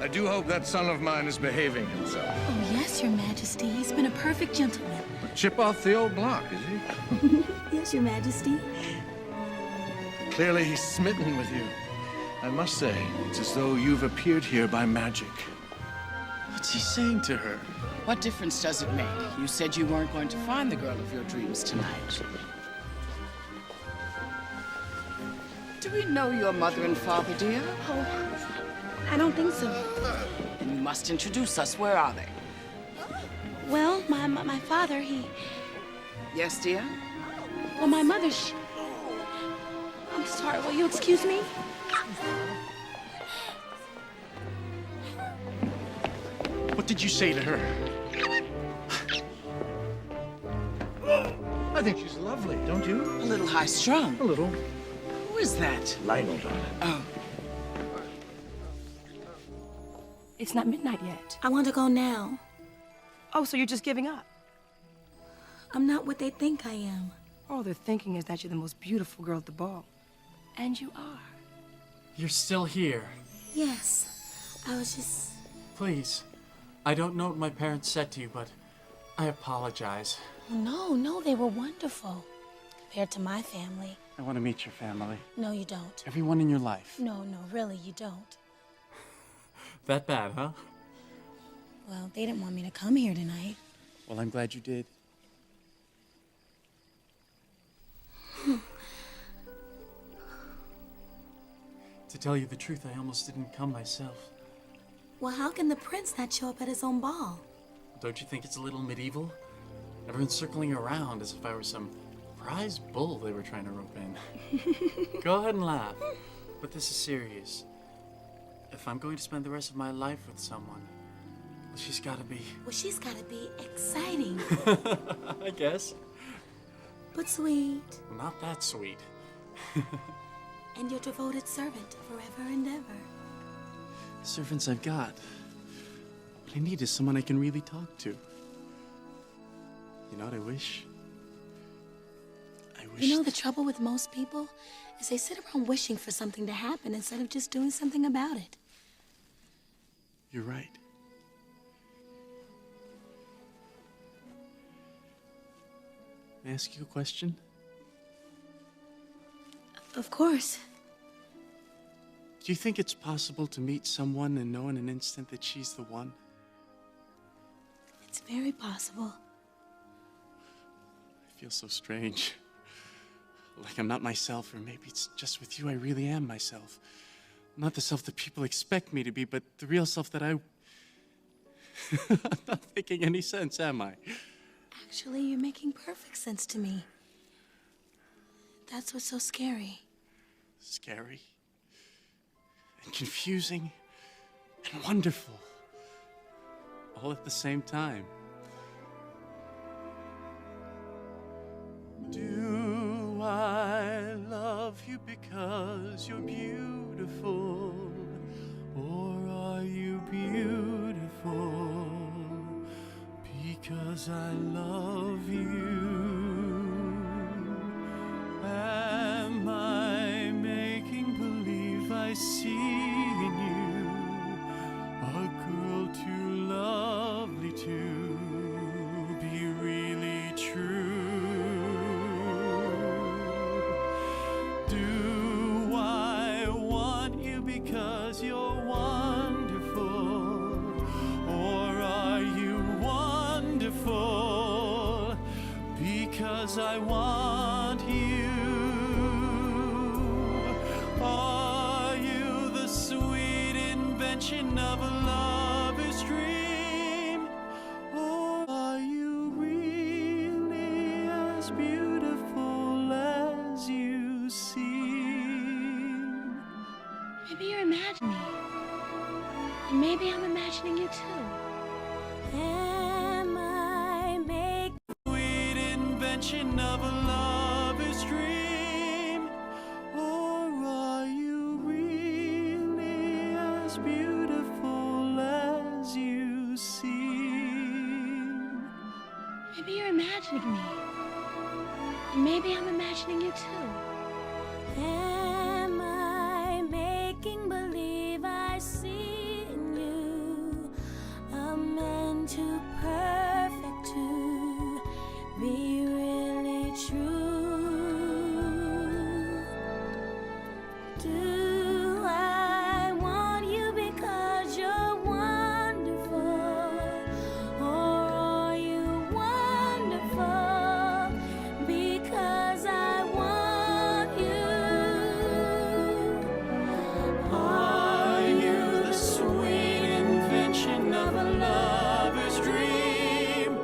Speaker 9: I do hope that son of mine is behaving himself.
Speaker 5: Oh, yes, Your Majesty. He's been a perfect gentleman.
Speaker 9: Chip off the old block, is he?
Speaker 5: Yes, Your Majesty.
Speaker 9: Clearly he's smitten with you. I must say, it's as though you've appeared here by magic.
Speaker 6: What's he saying to her?
Speaker 8: What difference does it make? You said you weren't going to find the girl of your dreams tonight. Do we know your mother and father, dear?
Speaker 10: Oh, I don't think so.
Speaker 8: Then you must introduce us. Where are they?
Speaker 10: Well, my father, he...
Speaker 8: Yes, dear?
Speaker 10: Well, my mother, I'm sorry, will you excuse me?
Speaker 6: What did you say to her?
Speaker 9: I think she's lovely, don't you?
Speaker 8: A little high-strung.
Speaker 9: A little.
Speaker 8: Who is that?
Speaker 9: Lionel, darling.
Speaker 8: Oh.
Speaker 1: It's not midnight yet.
Speaker 5: I want to go now.
Speaker 1: Oh, so you're just giving up?
Speaker 5: I'm not what they think I am.
Speaker 1: All they're thinking is that you're the most beautiful girl at the ball. And you are.
Speaker 6: You're still here.
Speaker 5: Yes. I was just...
Speaker 6: Please. I don't know what my parents said to you, but I apologize.
Speaker 5: No, they were wonderful. Compared to my family.
Speaker 6: I want to meet your family.
Speaker 5: No, you don't.
Speaker 6: Everyone in your life.
Speaker 5: No, really, you don't.
Speaker 6: That bad, huh?
Speaker 5: Well, they didn't want me to come here tonight.
Speaker 6: Well, I'm glad you did. To tell you the truth, I almost didn't come myself.
Speaker 5: Well, how can the prince not show up at his own ball?
Speaker 6: Don't you think it's a little medieval? Everyone's circling around as if I were some prize bull they were trying to rope in. Go ahead and laugh. But this is serious. If I'm going to spend the rest of my life with someone, well, she's got to be...
Speaker 5: Well, she's got to be exciting.
Speaker 6: I guess.
Speaker 5: But sweet.
Speaker 6: Not that sweet.
Speaker 5: And your devoted servant forever and ever.
Speaker 6: The servants I've got. What I need is someone I can really talk to. You know what I wish?
Speaker 5: You know, the trouble with most people is they sit around wishing for something to happen instead of just doing something about it.
Speaker 6: You're right. May I ask you a question?
Speaker 5: Of course.
Speaker 6: Do you think it's possible to meet someone and know in an instant that she's the one?
Speaker 5: It's very possible.
Speaker 6: I feel so strange. Like I'm not myself, or maybe it's just with you I really am myself. Not the self that people expect me to be, but the real self that I'm not making any sense, am I?
Speaker 10: Actually, you're making perfect sense to me. That's what's so scary.
Speaker 6: Scary and confusing and wonderful. All at the same time. Do I love you because you're beautiful? Or are you beautiful because I love you? Am I making believe I see in you a girl too lovely to be really true? Do I want you because you're wonderful? Or are you wonderful because I want you? Are you the sweet invention of a lover's dream? Or are you really as beautiful as you seem?
Speaker 10: Maybe you're imagining me. And maybe I'm imagining you too.
Speaker 5: Am I making
Speaker 6: Sweet invention of a lover's dream? Or are you really as beautiful as you seem?
Speaker 10: Maybe you're imagining me. And maybe I'm imagining you too.
Speaker 5: Am I making believe I see in you a man too perfect to be really true? Do I want you because you're wonderful? Or are you wonderful because I want you?
Speaker 6: Are you the sweet invention of a lover's dream?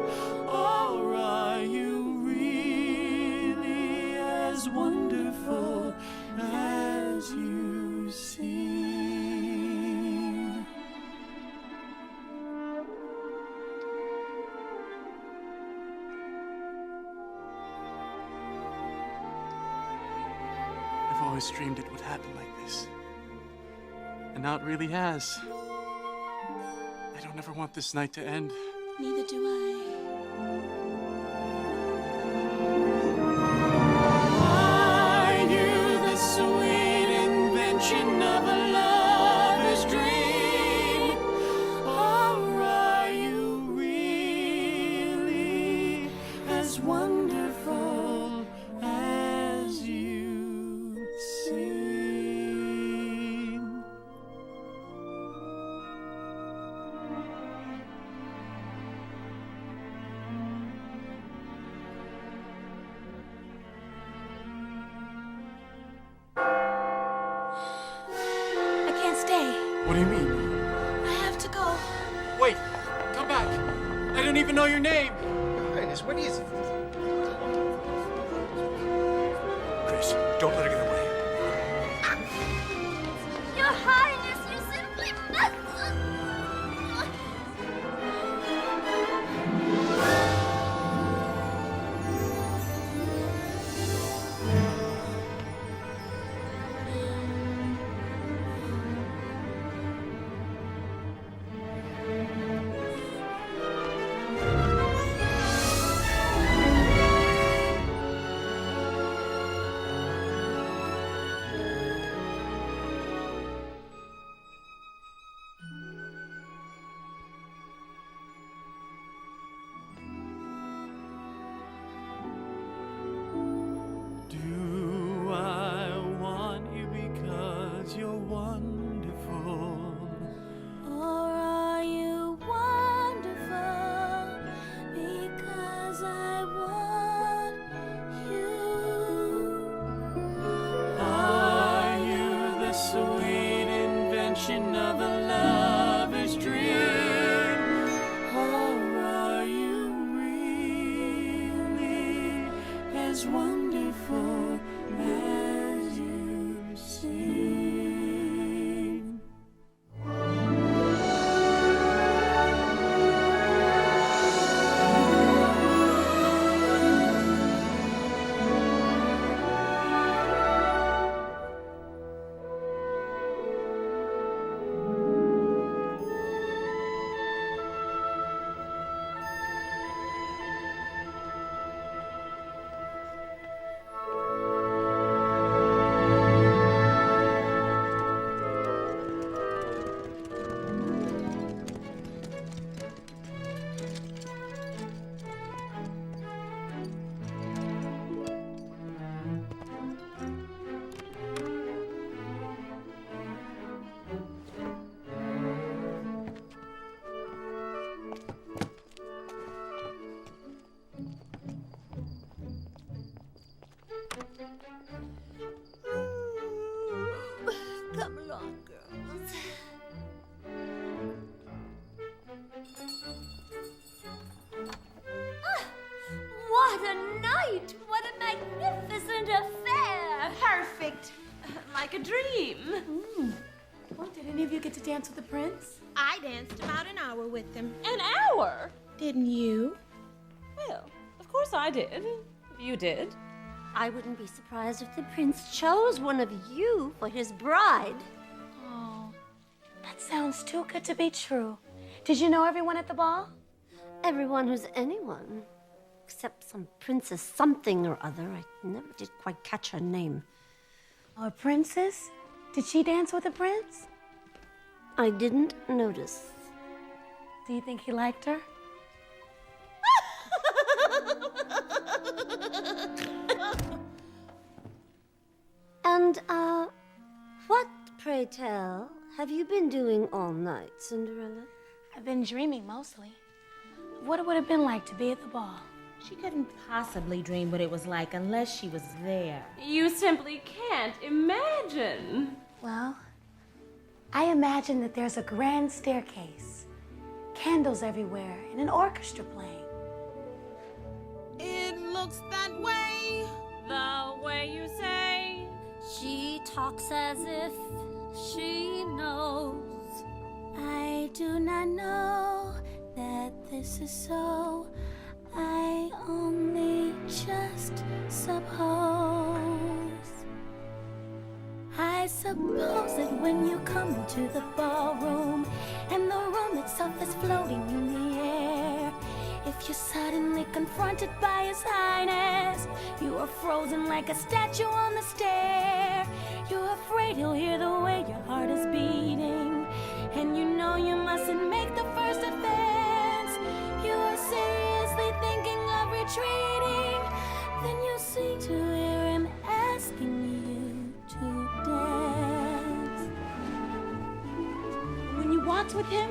Speaker 6: Or are you really as wonderful as you seem? I've always dreamed it would happen like this. And now it really has. I don't ever want this night to end.
Speaker 10: Neither do I.
Speaker 6: Are you the sweet invention of a lover's dream? Or are you really as wonderful as you seem?
Speaker 10: I can't stay.
Speaker 6: What do you mean?
Speaker 10: I have to go.
Speaker 6: Wait, come back. I don't even know your name.
Speaker 7: Your Highness, what is it?
Speaker 3: Grace, don't let her get away.
Speaker 2: Your Highness, you simply must.
Speaker 10: perfect.
Speaker 4: Like a dream.
Speaker 10: Well, did any of you get to dance with the prince?
Speaker 5: I danced about an hour with him.
Speaker 4: An hour?
Speaker 5: Didn't you?
Speaker 4: Well, of course I did. You did.
Speaker 2: I wouldn't be surprised if the prince chose one of you for his bride.
Speaker 10: Oh, that sounds too good to be true. Did you know everyone at the ball?
Speaker 2: Everyone who's anyone. Except some princess something or other. I never did quite catch her name.
Speaker 10: Oh, a princess? Did she dance with a prince?
Speaker 2: I didn't notice.
Speaker 10: Do you think he liked her?
Speaker 2: And, what, pray tell, have you been doing all night, Cinderella?
Speaker 10: I've been dreaming mostly. What it would have been like to be at the ball.
Speaker 5: She couldn't possibly dream what it was like unless she was there.
Speaker 4: You simply can't imagine.
Speaker 10: Well, I imagine that there's a grand staircase, candles everywhere, and an orchestra playing.
Speaker 5: It looks that way.
Speaker 4: The way you say.
Speaker 2: She talks as if she knows.
Speaker 5: I do not know that this is so. I only just suppose. I suppose that when you come into the ballroom and the room itself is floating in the air, if you're suddenly confronted by His Highness, you are frozen like a statue on the stair. You're afraid he'll hear the way your heart is beating, and you know you mustn't make the first offense. You are seriously thinking of retreating. Then you seem to hear him asking you to dance.
Speaker 10: When you waltz with him,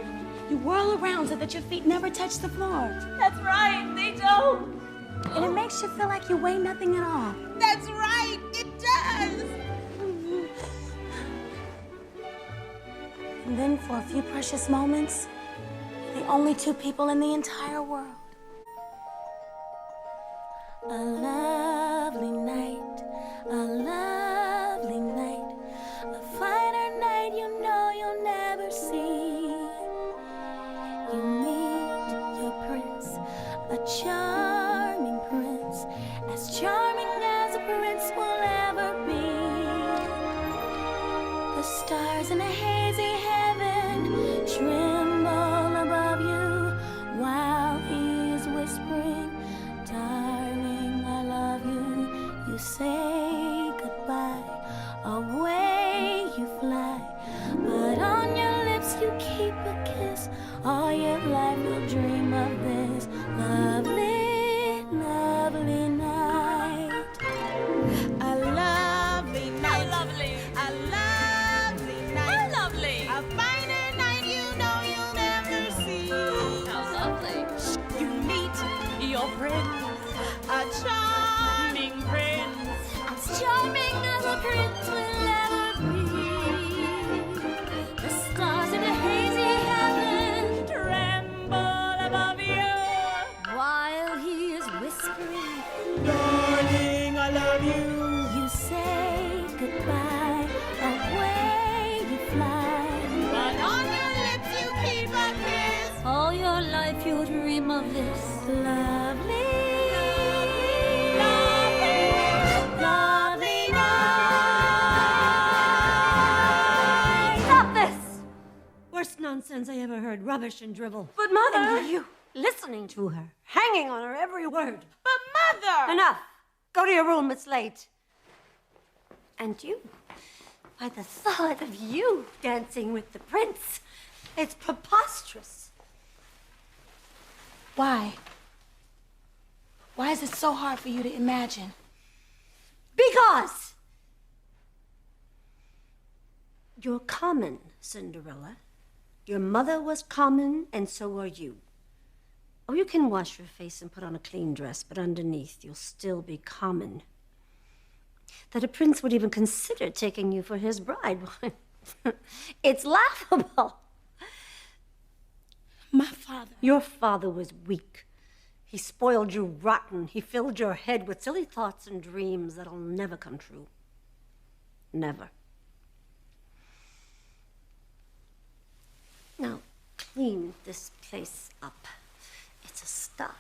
Speaker 10: you whirl around so that your feet never touch the floor.
Speaker 4: That's right, they don't.
Speaker 10: And it makes you feel like you weigh nothing at all.
Speaker 5: That's right, it does.
Speaker 10: And then for a few precious moments, the only two people in the entire world.
Speaker 5: A lovely night, a lovely night, a finer night you know you'll never see. You meet your prince, a charming prince, as charming as a prince will ever be. The stars in a hazy heaven tremble above you while he is whispering, darling, I love you. You say goodbye, away you fly, but on your lips you keep a kiss. All your life you'll dream of this lovely, lovely night. A lovely night.
Speaker 4: How lovely.
Speaker 5: A lovely night.
Speaker 4: How lovely.
Speaker 5: A finer night you know you'll never see.
Speaker 4: How lovely.
Speaker 5: You meet
Speaker 4: Your prince.
Speaker 5: a charming
Speaker 4: Prince.
Speaker 2: As charming as a prince will ever be. The stars in a hazy heaven
Speaker 4: Tremble above you.
Speaker 2: while he is whispering.
Speaker 5: darling, I love you. You say goodbye, away you fly, but on your lips you keep a kiss.
Speaker 2: All your life you'll dream of this.
Speaker 5: Lovely, lovely, lovely night.
Speaker 2: Stop this! Worst nonsense I ever heard. Rubbish and drivel.
Speaker 4: But Mother.
Speaker 2: And you listening to her, hanging on her every word.
Speaker 5: But Mother!
Speaker 2: Enough! Go to your room, it's late. And you, by the thought of you dancing with the prince, it's preposterous.
Speaker 10: Why? Why is it so hard for you to imagine?
Speaker 2: Because you're common, Cinderella. Your mother was common, and so are you. Oh, you can wash your face and put on a clean dress, but underneath you'll still be common. That a prince would even consider taking you for his bride, why, it's laughable.
Speaker 10: My father.
Speaker 2: Your father was weak. He spoiled you rotten. He filled your head with silly thoughts and dreams that'll never come true. Never. Now, clean this place up. It's a sty.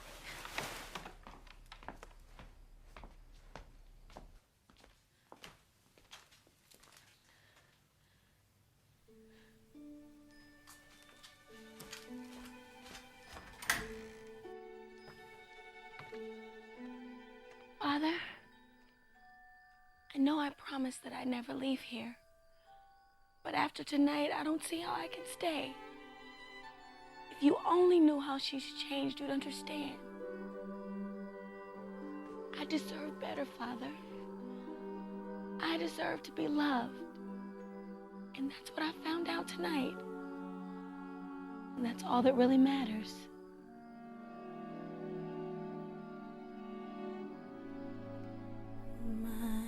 Speaker 10: Father, I know I promised that I'd never leave here. But after tonight, I don't see how I can stay. If you only knew how she's changed, you'd understand. I deserve better, Father. I deserve to be loved. And that's what I found out tonight. And that's all that really matters.
Speaker 5: My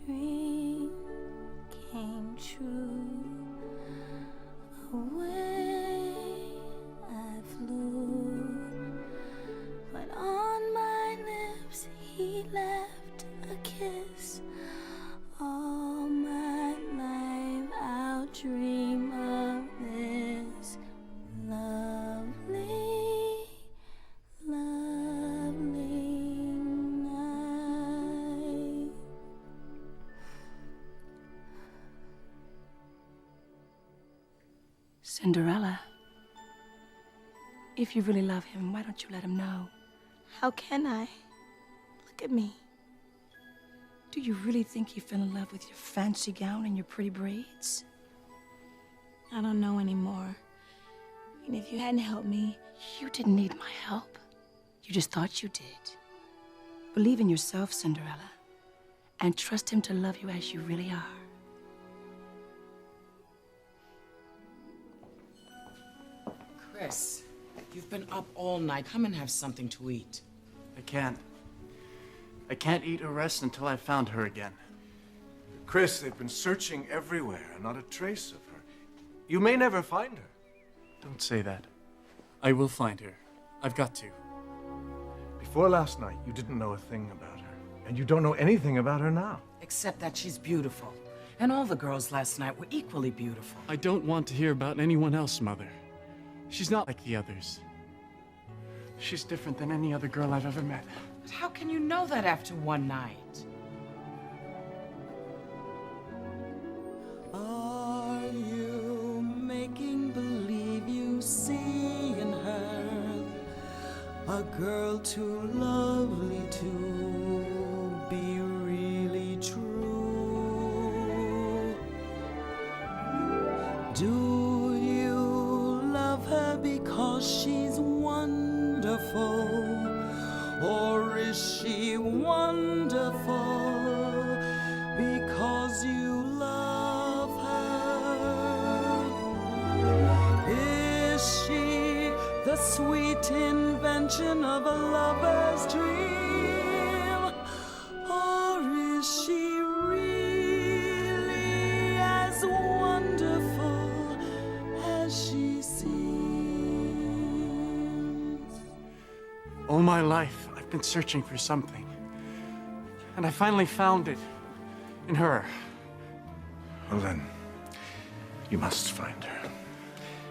Speaker 5: dream came true. Away I flew, but on my lips he left a kiss. All my life I'll dream of this lovely, lovely night.
Speaker 1: Cinderella, if you really love him, why don't you let him know?
Speaker 10: How can I? Look at me.
Speaker 1: Do you really think he fell in love with your fancy gown and your pretty braids?
Speaker 10: I don't know anymore. And if you hadn't helped me,
Speaker 1: You didn't need my help. You just thought you did. Believe in yourself, Cinderella, and trust him to love you as you really are.
Speaker 8: Chris, you've been up all night. Come and have something to eat.
Speaker 6: I can't. I can't eat or rest until I've found her again.
Speaker 9: Chris, they've been searching everywhere, not a trace of her. You may never find her.
Speaker 6: Don't say that. I will find her. I've got to.
Speaker 9: Before last night, you didn't know a thing about her. And you don't know anything about her now.
Speaker 8: Except that she's beautiful. And all the girls last night were equally beautiful.
Speaker 6: I don't want to hear about anyone else, Mother. She's not like the others. She's different than any other girl I've ever met.
Speaker 8: But how can you know that after one night?
Speaker 12: Are you making believe you see in her a girl too lovely to be really true? Do you love her because she's wonderful? Or is she wonderful because you love her? Is she the sweet invention of a lover's dream? Or is she really as wonderful as she seems?
Speaker 6: All my life, I've been searching for something. And I finally found it. In her.
Speaker 9: Well then, you must find her.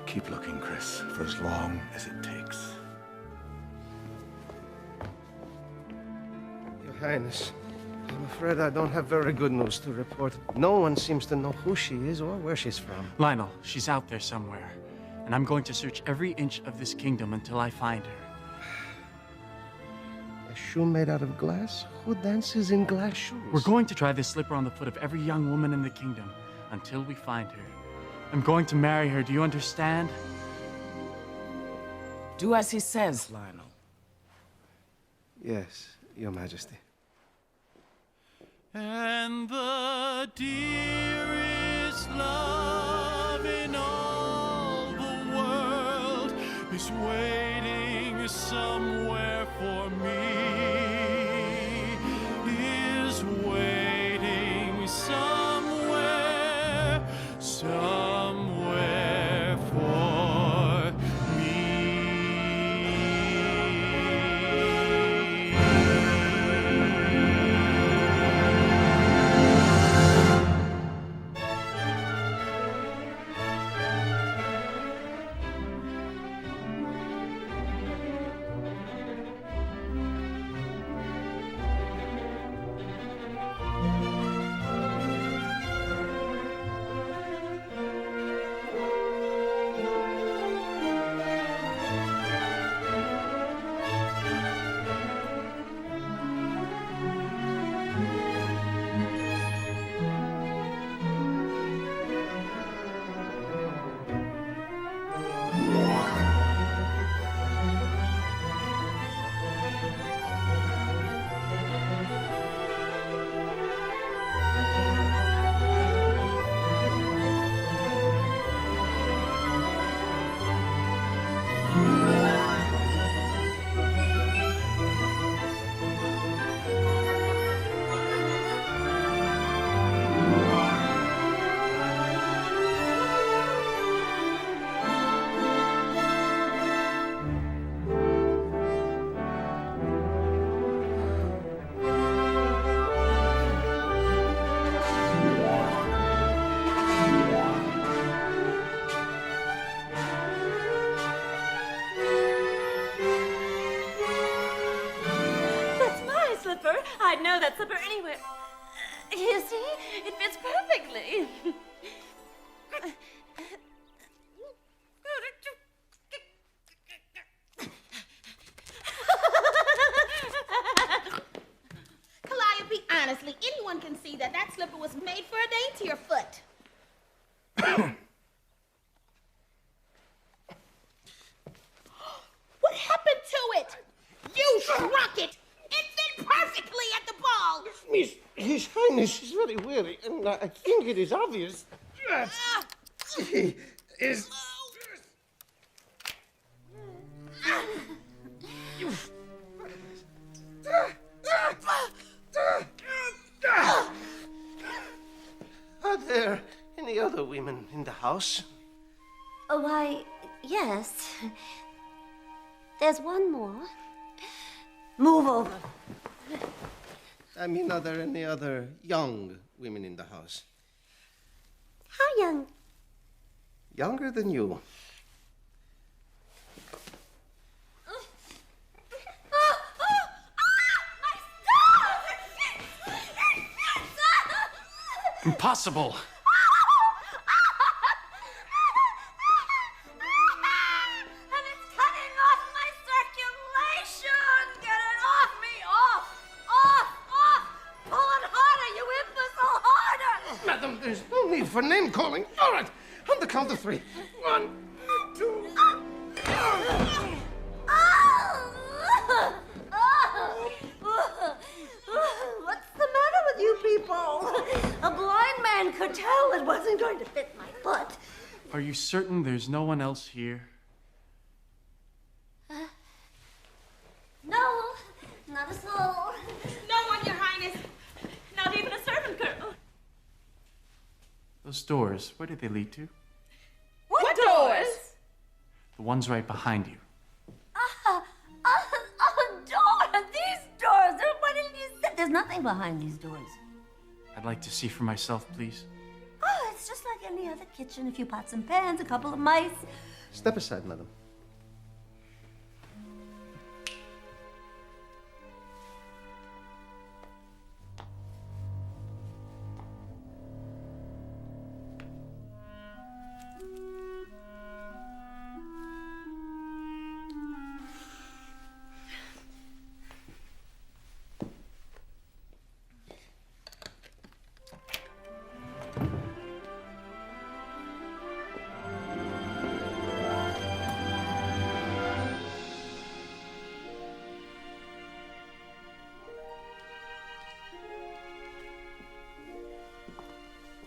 Speaker 9: Keep looking, Chris, for as long as it takes.
Speaker 7: Your Highness, I'm afraid I don't have very good news to report. No one seems to know who she is or where she's from.
Speaker 6: Lionel, she's out there somewhere. And I'm going to search every inch of this kingdom until I find her.
Speaker 7: A shoe made out of glass? Who dances in glass shoes?
Speaker 6: We're going to try this slipper on the foot of every young woman in the kingdom until we find her. I'm going to marry her, do you understand?
Speaker 8: Do as he says, Lionel.
Speaker 7: Yes, Your Majesty.
Speaker 11: And the dearest love in all the world is waiting somewhere for me. Is waiting somewhere, somewhere for me.
Speaker 2: I'd know that slipper anywhere. You see? It fits perfectly.
Speaker 13: Calliope, honestly, anyone can see that that slipper was made for a daintier foot. What happened to it? You shrunk it. It fit perfectly at the ball.
Speaker 7: His Highness is very weary, and I think it is obvious that he is... Are there any other women in the house?
Speaker 2: Oh, why, yes. There's one more. Move over.
Speaker 7: I mean, are there any other young women in the house?
Speaker 2: How young?
Speaker 7: Younger than you.
Speaker 6: Impossible.
Speaker 2: And it's cutting off my circulation! Get it off me! Off! Off! Off! Pull it harder, you imbecile! Harder!
Speaker 7: Madam, there's no need for name calling. All right, on the count of 3. 1, 2.
Speaker 2: What's the matter with you people? A blind man could tell it wasn't going to fit my foot.
Speaker 6: Are you certain there's no one else here?
Speaker 2: No, not a soul.
Speaker 13: No one, Your Highness.
Speaker 4: Not even a servant girl.
Speaker 6: Those doors, where did they lead to?
Speaker 4: What doors?
Speaker 6: The ones right behind you.
Speaker 2: Door! These doors! What did you say? There's nothing behind these doors.
Speaker 6: I'd like to see for myself, please.
Speaker 2: Oh, it's just like any other kitchen. A few pots and pans, a couple of mice.
Speaker 7: Step aside, madam.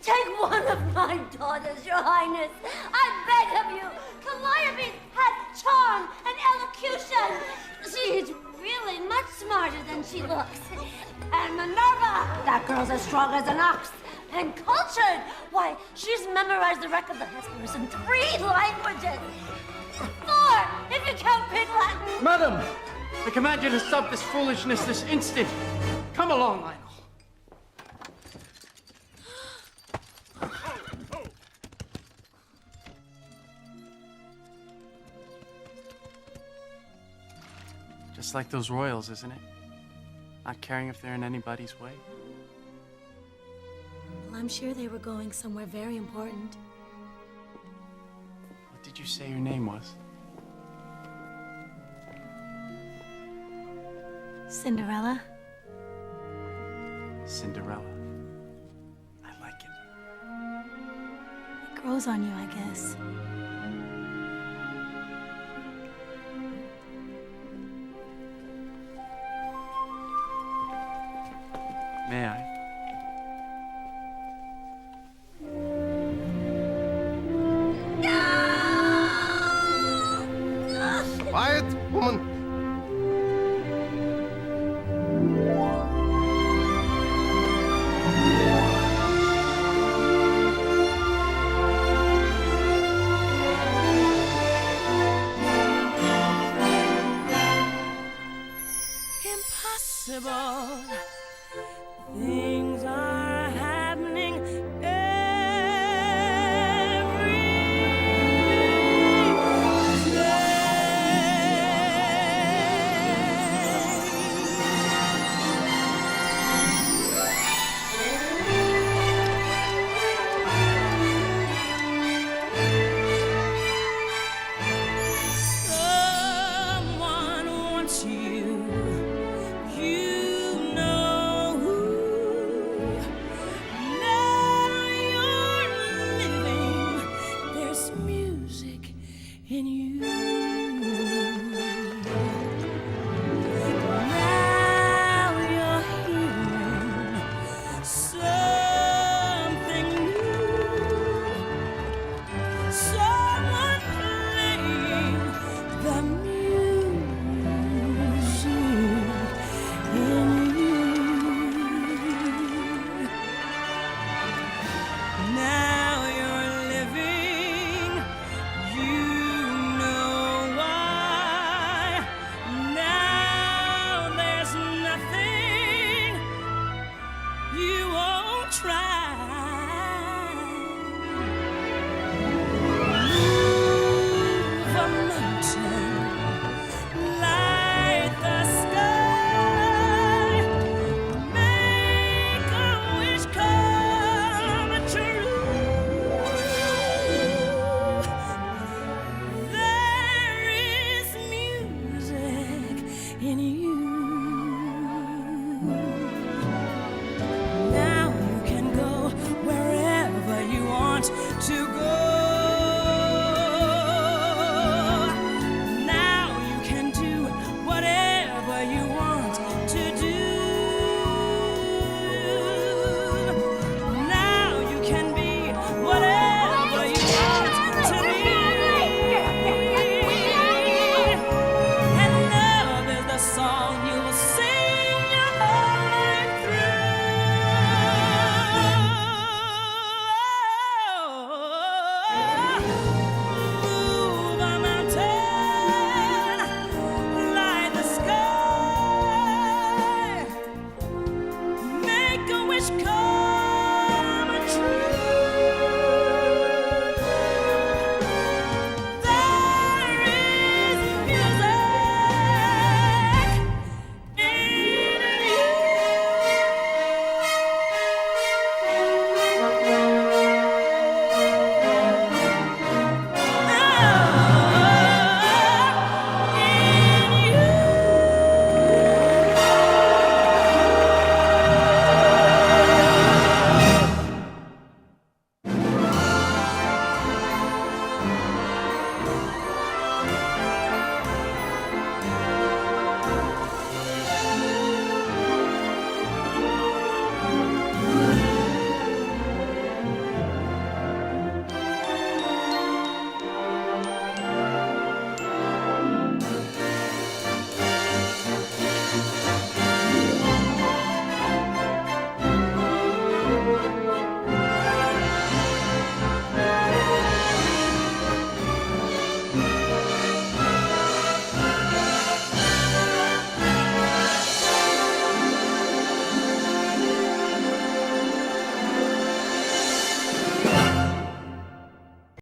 Speaker 2: Take one of my daughters, Your Highness. I beg of you. Calliope has charm and elocution. She's really much smarter than she looks. And Minerva, that girl's as strong as an ox. And cultured. Why, she's memorized the wreck of the Hesperus in 3 languages. 4, if you count Pig Latin.
Speaker 6: Madam, I command you to stop this foolishness this instant. Come along, Lionel. Just like those royals, isn't it? Not caring if they're in anybody's way.
Speaker 5: Well, I'm sure they were going somewhere very important.
Speaker 6: What did you say your name was?
Speaker 5: Cinderella?
Speaker 6: Cinderella. I like it.
Speaker 5: It grows on you, I guess.